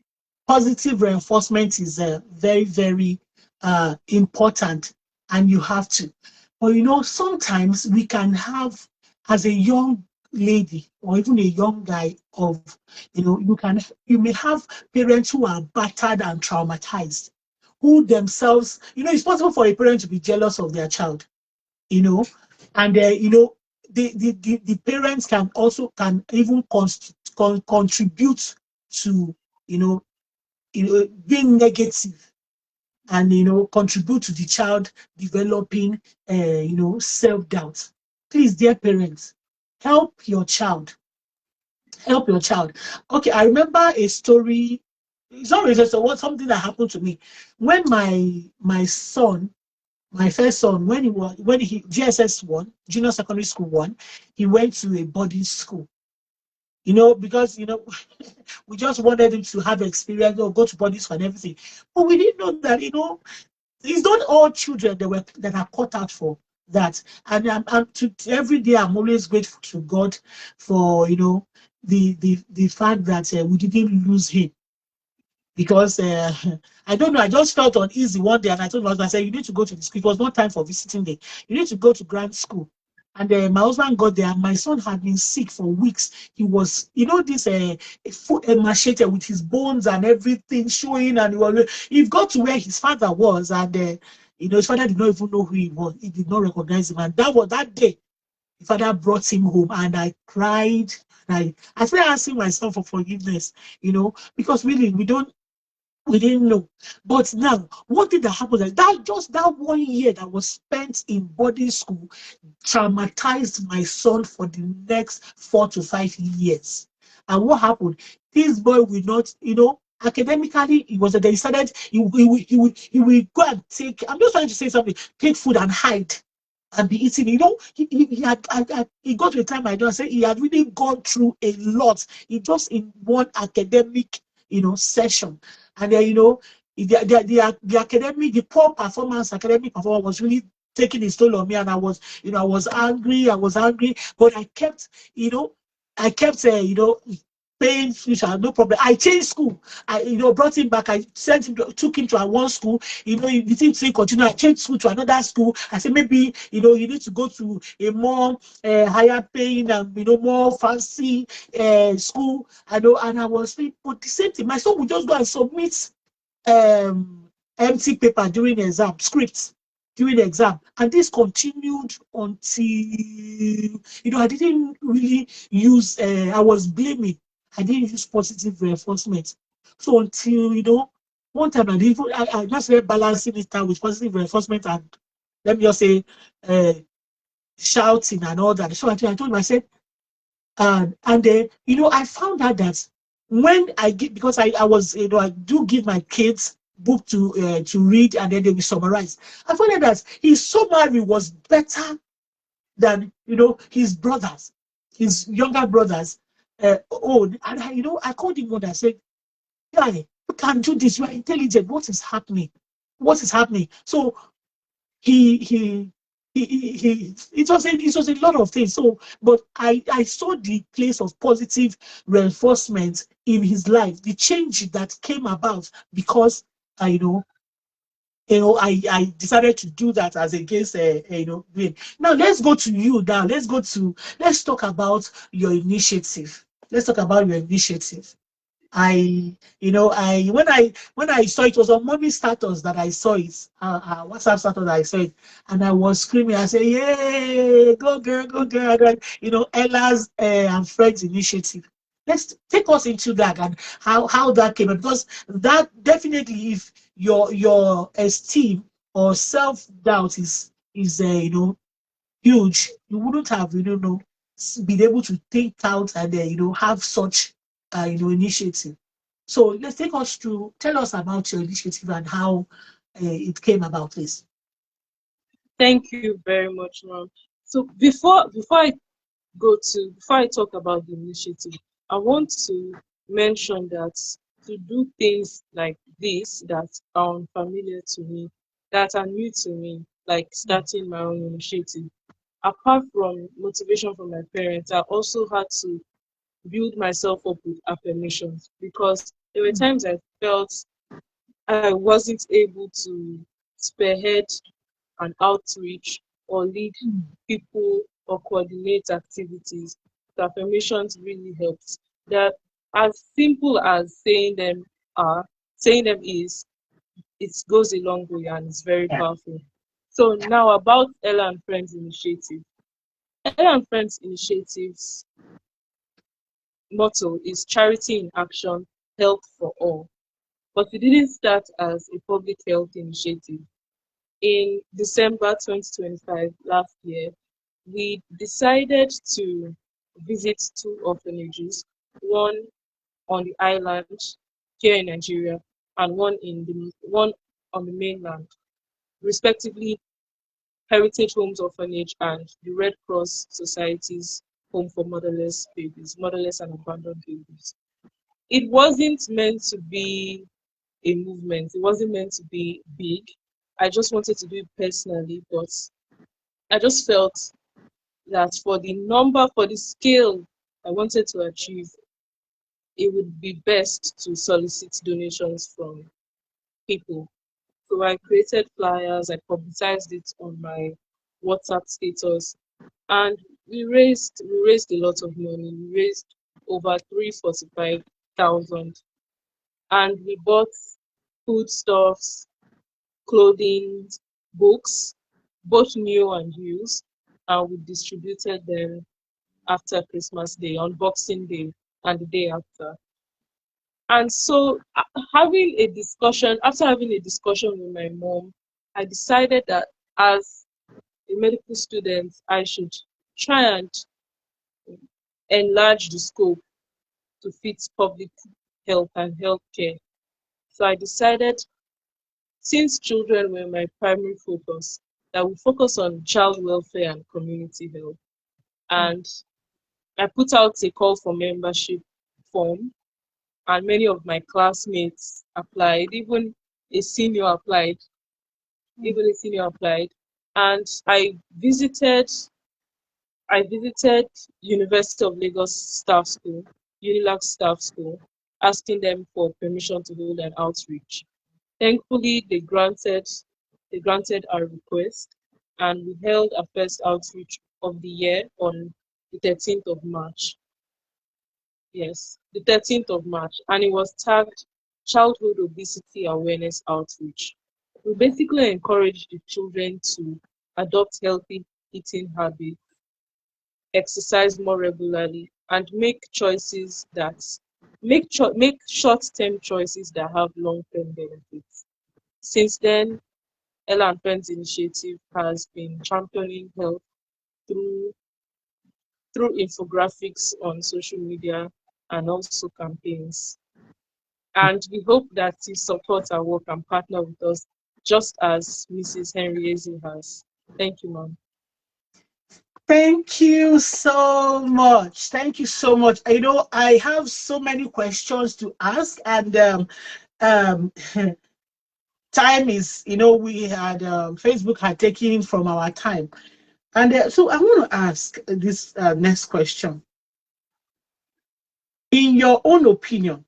Positive reinforcement is very, very important, and you have to. But sometimes we can have, as a young lady or even a young guy, you may have parents who are battered and traumatized, who themselves, it's possible for a parent to be jealous of their child, and the parents can even contribute to being negative, and contribute to the child developing self-doubt. Please, dear parents, help your child. Okay, I remember a story. It's not really something that happened to me when my first son, when he GSS 1, junior secondary school 1, he went to a boarding school. Because we just wanted him to have experience or go to boarding school and everything. But we didn't know that, it's not all children that are caught out for that. And every day I'm always grateful to God for the fact that we didn't lose him, because I don't know, I just felt uneasy one day, and I told my husband, I said, you need to go to the school. It was not time for visiting day. You need to go to grad school. And my husband got there, and my son had been sick for weeks. He was, this foot machete with his bones and everything showing, and he got to where his father was, and his father did not even know who he was. He did not recognize him. And that day, the father brought him home, and I cried. I started asking myself for forgiveness, because really we didn't know. But now, one thing that happened is that 1 year that was spent in boarding school traumatized my son for the next 4 to 5 years. And what happened? This boy will not, academically, it was that they started, he will go and take, I'm just trying to say something, take food and hide and be eating. He got to a time I don't say he had really gone through a lot. He just in one academic, session. And then, the poor performance, academic performance was really taking its toll on me. And I was angry, but I kept, paying tuition, no problem. I changed school. I, brought him back. I took him to one school. He didn't continue. I changed school to another school. I said, maybe, you need to go to a more higher paying and, more fancy school. And I was saying, but the same thing, my son would just go and submit empty paper during exam, scripts during the exam. And this continued until, I didn't really use, I was blaming. I didn't use positive reinforcement. So until, one time I just started balancing it out with positive reinforcement and let me just say, shouting and all that. So I told him, I said, and then, I found out that when I give, because I was, I do give my kids book to read and then they will summarize. I found out that his summary was better than, his brothers, his younger brothers. And I called him one. I said, guy, you can do this. You are intelligent. What is happening? What is happening? So he it was a lot of things. So, but I saw the place of positive reinforcement in his life, the change that came about because I I decided to do that as against doing. Now let's go to you. Now let's talk about your initiative. Let's talk about your initiative. When I saw it was on mommy status that I saw it, WhatsApp status that I saw it, and I was screaming. I said, "Yay, go girl, go girl!" Ella's and Fred's initiative. Let's take us into that and how that came up, because that definitely, if your esteem or self doubt is huge, you wouldn't have, been able to think out and have such initiative. So let's take us through. Tell us about your initiative and how it came about, please. Thank you very much, ma'am. So before I talk about the initiative, I want to mention that to do things like this that are unfamiliar to me, that are new to me, like starting my own initiative, apart from motivation from my parents, I also had to build myself up with affirmations because there were Mm, times I felt I wasn't able to spearhead an outreach or lead mm, people or coordinate activities. The affirmations really helped. That as simple as saying them is, it goes a long way and it's very yeah. powerful. So now about Ella and Friends Initiative. Ella and Friends Initiative's motto is charity in action, health for all. But it didn't start as a public health initiative. In December 2025, last year, we decided to visit two orphanages, one on the island here in Nigeria and one on the mainland, respectively Heritage Homes Orphanage and the Red Cross Society's Home for Motherless and Abandoned Babies. It wasn't meant to be a movement. It wasn't meant to be big. I just wanted to do it personally, but I just felt that for the scale I wanted to achieve, it would be best to solicit donations from people. So I created flyers, I publicized it on my WhatsApp status, and we raised a lot of money. We raised over 345,000, and we bought foodstuffs, clothing, books, both new and used, and we distributed them after Christmas Day, on Boxing Day, and the day after. And so, after having a discussion with my mom, I decided that as a medical student, I should try and enlarge the scope to fit public health and healthcare. So I decided, since children were my primary focus, that we focus on child welfare and community health. Mm, And I put out a call for membership form, and many of my classmates applied, a senior applied, mm, even a senior applied. And I visited University of Lagos Staff School, Unilag Staff School, asking them for permission to hold an outreach. Thankfully, they granted our request, and we held our first outreach of the year on the 13th of March. Yes, the 13th of March, and it was tagged Childhood Obesity Awareness Outreach. We basically encourage the children to adopt healthy eating habits, exercise more regularly, and make choices that make short-term choices that have long-term benefits. Since then, Ella and Friends Initiative has been championing health through infographics on social media and also campaigns. And we hope that you support our work and partner with us, just as Mrs. Henriese has. Thank you, ma'am. Thank you so much. Thank you so much. You know, I have so many questions to ask, and um, time is, you know, we had Facebook had taken from our time, and so I want to ask this next question. In your own opinion,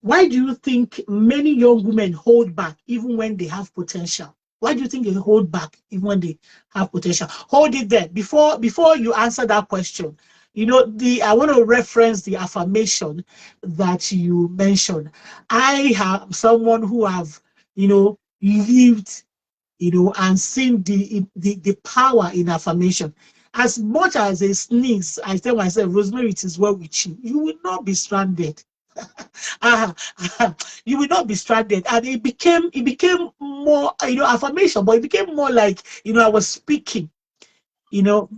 why do you think many young women hold back even when they have potential? Why do you think they hold back even when they have potential? Hold it there. Before you answer that question, you know, I want to reference the affirmation that you mentioned. I have someone who have, you know, lived, you know, and seen the power in affirmation. As much as a sneeze, I tell myself, Rosemary, it is well with you. You will not be stranded. You will not be stranded. And it became more, you know, affirmation, but it became more like, you know, I was speaking, you know,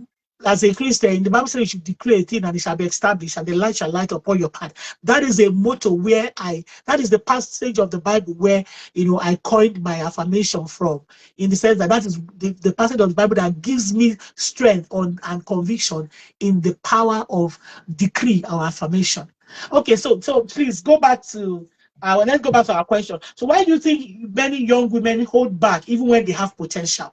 as a Christian, the Bible says you should declare a thing and it shall be established, and the light shall light upon your path. That is a motto that is the passage of the Bible where, you know, I coined my affirmation from, in the sense that that is the passage of the Bible that gives me strength and conviction in the power of decree or affirmation. Okay, so please go back to let's go back to our question. So why do you think many young women hold back even when they have potential?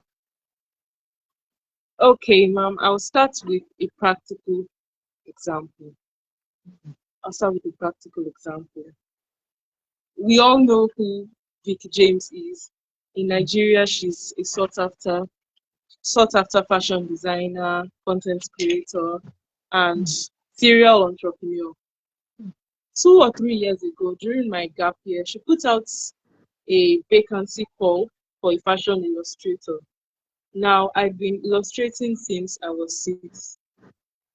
Okay, ma'am, I'll start with a practical example. We all know who Vicky James is. In Nigeria, she's a sought after fashion designer, content creator, and serial entrepreneur. 2 or 3 years ago, during my gap year, she put out a vacancy call for a fashion illustrator. Now, I've been illustrating since I was 6.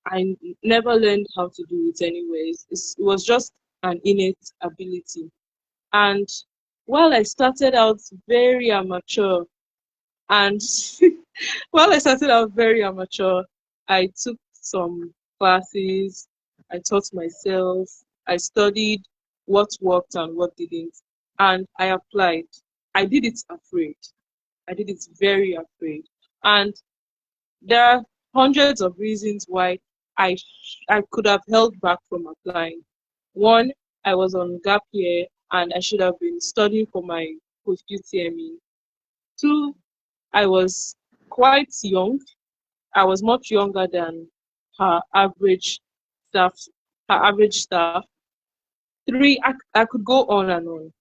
I never learned how to do it anyways. It was just an innate ability. And while I started out very amateur, and while I started out very amateur, I took some classes, I taught myself, I studied what worked and what didn't, and I applied. I did it afraid. I did it very afraid. And there are hundreds of reasons why I could have held back from applying. One, I was on gap year and I should have been studying for my post-UTME. Two, I was quite young. I was much younger than her average staff. Her average staff. Three, I could go on and on,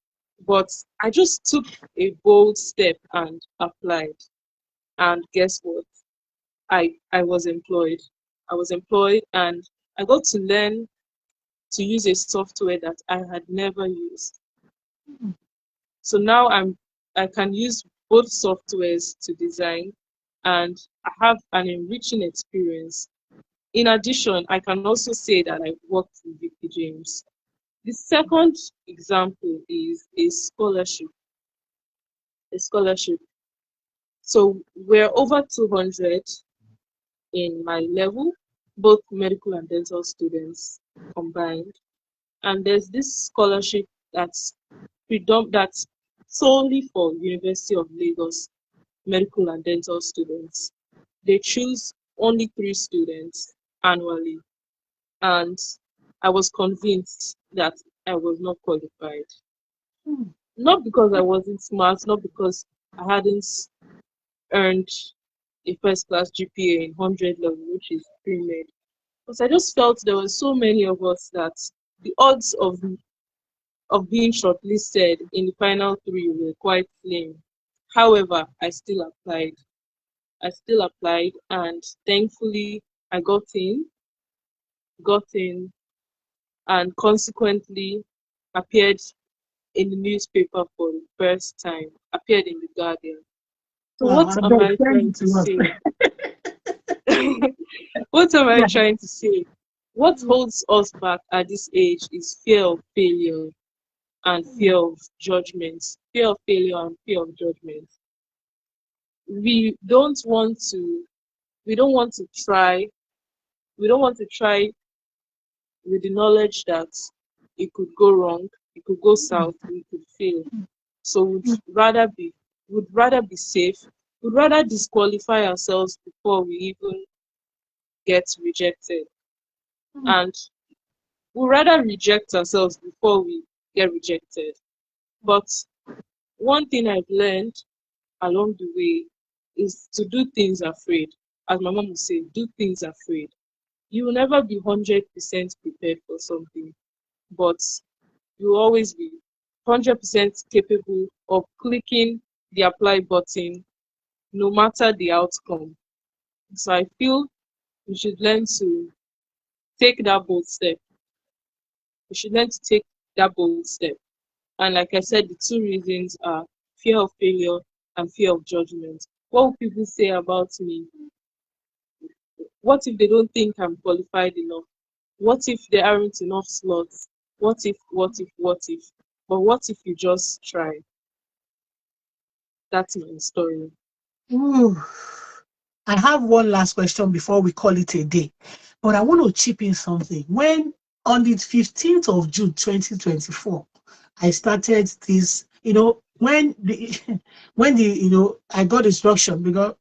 but I just took a bold step and applied. And guess what? I was employed. I was employed and I got to learn to use a software that I had never used. So now I can use both softwares to design, and I have an enriching experience. In addition, I can also say that I worked with Vicky James. The second example is a scholarship. A scholarship. So we're over 200 in my level, both medical and dental students combined. And there's this scholarship that's solely for University of Lagos medical and dental students. They choose only 3 students annually, and I was convinced that I was not qualified. Not because I wasn't smart, not because I hadn't earned a first class GPA in 100 level, which is pre-med. Because I just felt there were so many of us that the odds of being shortlisted in the final 3 were quite slim. However, I still applied. And thankfully I got in, and consequently appeared in the newspaper for the first time, appeared in the Guardian. So Wow, what I am beg, I send trying it to to us. say? What am I Yeah. trying to say? What holds us back at this age is fear of failure and fear of judgment. Fear of failure and fear of judgment. We don't want to we don't want to try we don't want to try with the knowledge that it could go wrong, it could go south, we could fail. So would rather be safe, would rather disqualify ourselves before we even get rejected. And would rather reject ourselves before we get rejected. But one thing I've learned along the way is to do things afraid. As my mom would say, do things afraid. You will never be 100% prepared for something, but you will always be 100% capable of clicking the apply button no matter the outcome. So I feel we should learn to take that bold step. We should learn to take that bold step. And like I said, the two reasons are fear of failure and fear of judgment. What will people say about me? What if they don't think I'm qualified enough? What if there aren't enough slots? What if, what if, what if? But what if you just try? That's my story. Ooh. I have one last question before we call it a day, but I want to chip in something. When on the 15th of June 2024, I started this, when the when the I got instruction because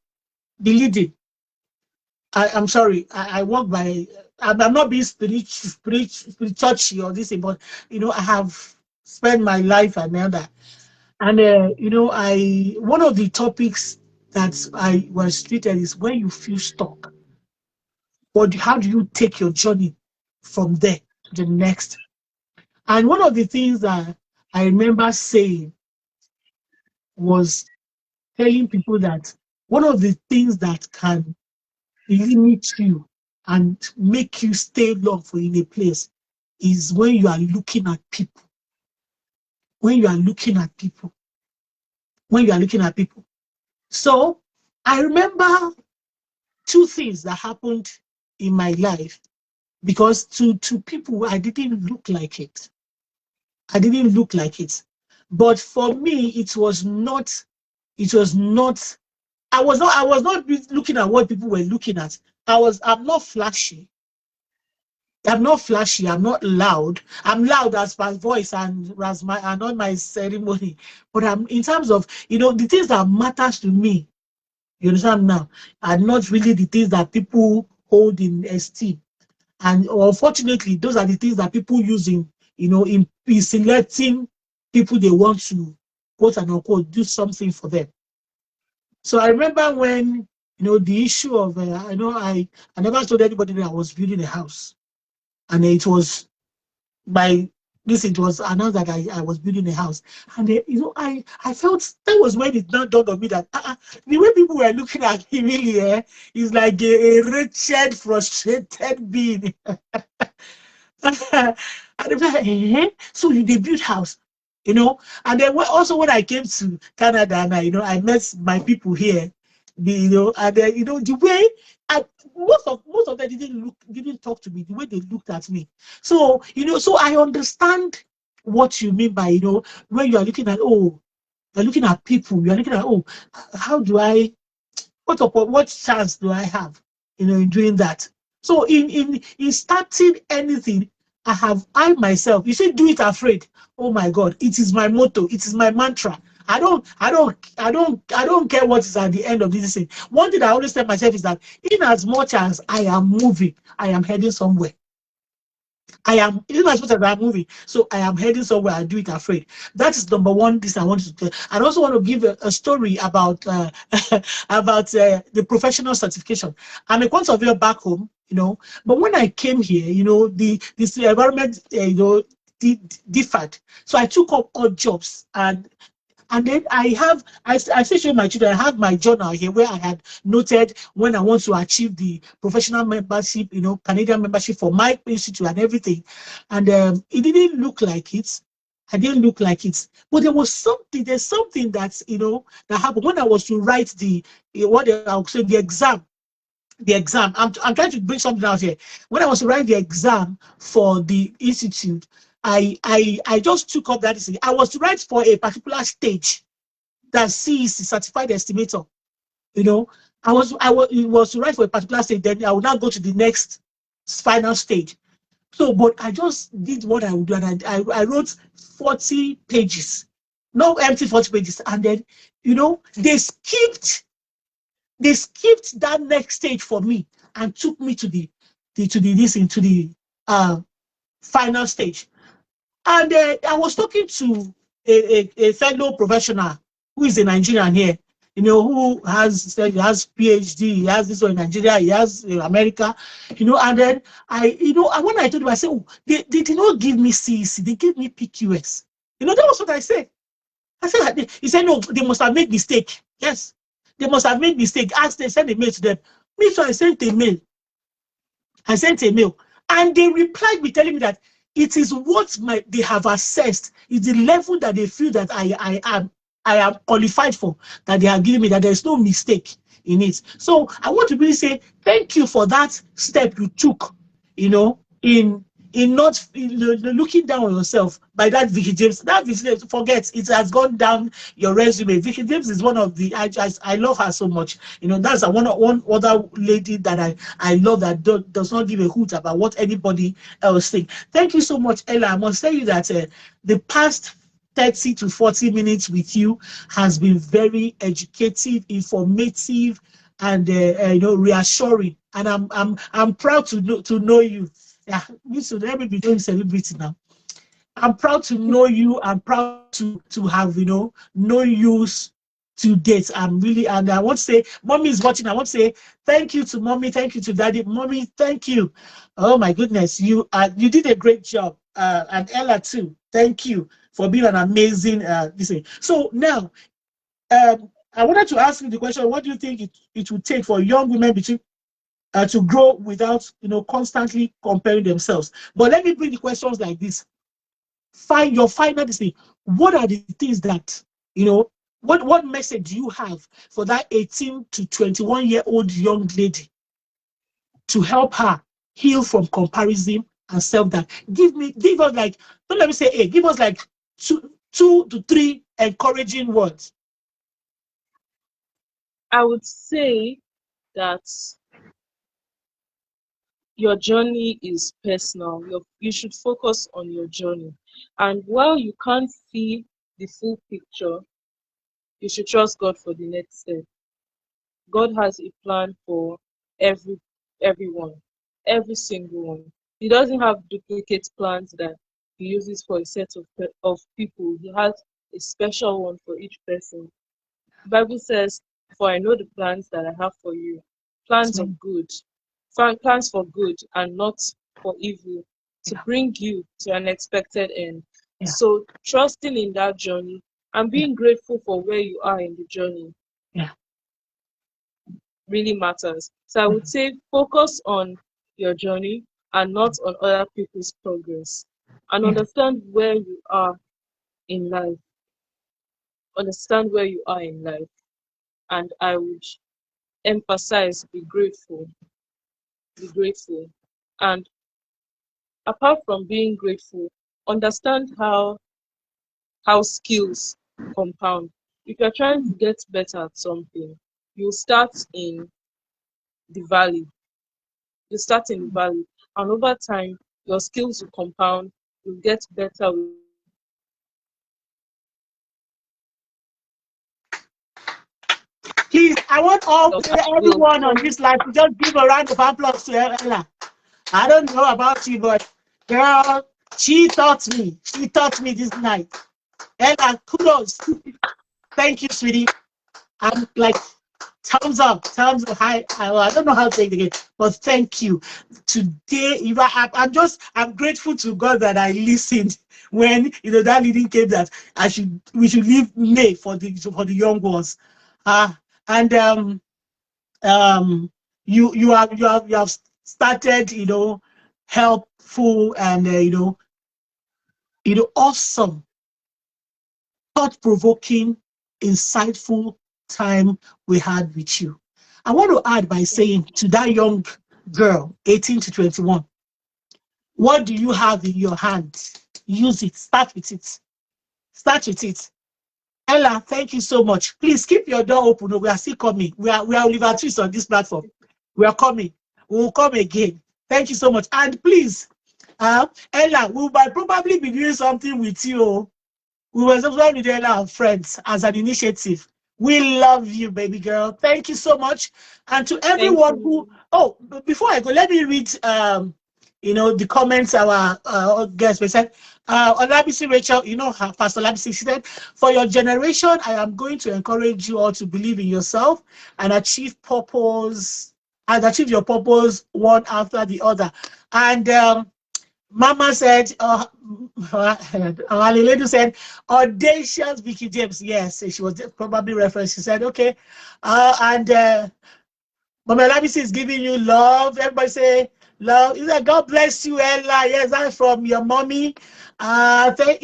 the leading, I'm sorry, I work by I'm not being spiritual or this thing, but I have spent my life and all that. And I one of the topics that I was treated is when you feel stuck. But how do you take your journey from there to the next? And one of the things that I remember saying was telling people that one of the things that can limit you and make you stay long for in a place is when you are looking at people. When you are looking at people. When you are looking at people. So I remember two things that happened in my life because to people I didn't look like it. I didn't look like it. But for me, it was not, I was not looking at what people were looking at. I'm not flashy. I'm not flashy. I'm not loud. I'm loud as my voice and as my, and on my ceremony. But I'm, in terms of, the things that matters to me, you understand now, are not really the things that people hold in esteem. And unfortunately, those are the things that people use in selecting people they want to, quote and unquote, do something for them. So I remember when, the issue of, I never told anybody that I was building a house. And it was by this, it was announced that I was building a house. And, I felt that was when it now dawned on me that the way people were looking at me really is like a wretched, frustrated being. And they be like, so you did build house, And then also when I came to Canada and I met my people here, and then the way I, most of them didn't talk to me the way they looked at me. So so I understand what you mean by when you are looking at you're looking at people, you're looking at how do I what chance do I have, in doing that? So in starting anything, I myself, you say do it afraid. Oh my God, it is my motto, it is my mantra. I don't care what is at the end of this thing. One thing I always tell myself is that in as much as I am moving, I am heading somewhere. I am, even as much as I'm moving, so I am heading somewhere. I do it afraid. That is number one. This I want to tell. I also want to give a story about about the professional certification. I'm a conservator back home, but when I came here, this environment, differed. So I took up odd jobs, and then I still show my children, I have my journal here where I had noted when I want to achieve the professional membership, Canadian membership for my institute and everything. And it didn't look like it. I didn't look like it. But there was something, there's something that's, that happened when I was to write what I would say, the exam. The exam. I'm trying to bring something out here. When I was to write the exam for the institute, I just took up that. I was to write for a particular stage, that CEC, certified estimator. It was to write for a particular stage. Then I would now go to the next final stage. So, but I just did what I would do, and I wrote 40 pages, no empty 40 pages, and then they skipped that next stage for me and took me to the final stage. And I was talking to a fellow professional who is a Nigerian here, who has PhD, he has this one in Nigeria, he has America, and then when I told him, I said, oh, they did not give me CEC, they gave me PQS. That was what I said. He said, no, they must have made mistake. Yes, they must have made mistake. Ask they send a mail to them. Me too, I sent a mail. And they replied me telling me that it is what they have assessed, is the level that they feel that I am qualified for, that they are giving me, that there is no mistake in it. So I want to really say thank you for that step you took, in not looking down on yourself by that Vicky James. That Vicky James, forget, it has gone down your resume. Vicky James is one of the, I love her so much. That's one other lady that I love, that does not give a hoot about what anybody else think. Thank you so much, Ella. I must tell you that the past 30 to 40 minutes with you has been very educative, informative, and reassuring. And I'm proud to know you. Yeah, let me be doing celebrity now. I'm proud to know you. I'm proud to have know you to date. I'm really, and I want to say, mommy is watching. I want to say thank you to mommy, thank you to daddy, mommy, thank you. Oh my goodness, you did a great job, and Ella too. Thank you for being an amazing listening. So now, I wanted to ask you the question: what do you think it would take for young women to grow without constantly comparing themselves? But let me bring the questions like this. Find your final thing. What are the things that what message do you have for that 18 to 21-year-old young lady to help her heal from comparison and self-doubt? Give us like, don't let me say give us like two to three encouraging words. I would say that your journey is personal. You should focus on your journey. And while you can't see the full picture, you should trust God for the next step. God has a plan for everyone, every single one. He doesn't have duplicate plans that he uses for a set of people. He has a special one for each person. The Bible says, "For I know the plans that I have for you, plans of good, plans for good and not for evil, to bring you to an expected end." Yeah. So trusting in that journey and being grateful for where you are in the journey really matters. So I would say focus on your journey and not on other people's progress. And understand where you are in life. Understand where you are in life. And I would emphasize be grateful. Be grateful. And apart from being grateful, understand how skills compound. If you're trying to get better at something, you start in the valley. You start in the valley, and over time, your skills will compound. You get better with Please, I want will. everyone on this live to just give a round of applause to Ella. I don't know about you, but girl, she taught me. She taught me this night. Ella, kudos. Thank you, sweetie. I'm like, thumbs up, high. I don't know how to say it again, but thank you. Today, I'm grateful to God that I listened when that leading came that we should leave May for the young ones. And you have started, helpful and awesome thought-provoking, insightful time we had with you. I want to add by saying to that young girl, 18 to 21, what do you have in your hand? Use it. Start with it. Start with it. Ella, thank you so much. Please keep your door open. We are still coming. We are Oliver Twist on this platform. We are coming. We will come again. Thank you so much. And please, Ella, we might probably be doing something with you. We were supposed to tell our friends as an initiative. We love you, baby girl. Thank you so much. And to everyone who, oh, before I go, let me read, the comments our guest said. Olabisi Rachel, Pastor Olabisi, she said, for your generation, I am going to encourage you all to believe in yourself and achieve purpose, and achieve your purpose one after the other. And Mama said, Eledu said, audacious Vicky James. Yes, she was probably referenced. She said, okay. And Mama Labisi is giving you love. Everybody say love. He said, God bless you, Ella. Yes, that's from your mommy. Thank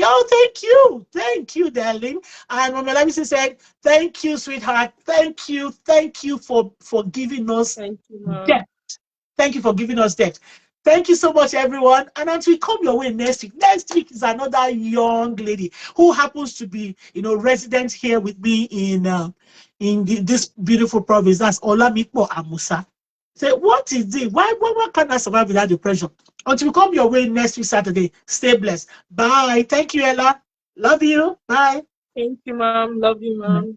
you. Thank you, darling. And Mama Labisi said, thank you, sweetheart. Thank you for giving us depth. Thank you for giving us that. Thank you so much, everyone. And until we come your way next week. Next week is another young lady who happens to be, resident here with me in this beautiful province. That's Olamikpo Amusa. Say, what is it? Why can't I survive without depression? Until we come your way next week, Saturday. Stay blessed. Bye. Thank you, Ella. Love you. Bye. Thank you, ma'am. Love you, ma'am.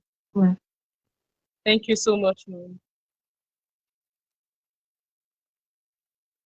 Thank you so much, ma'am.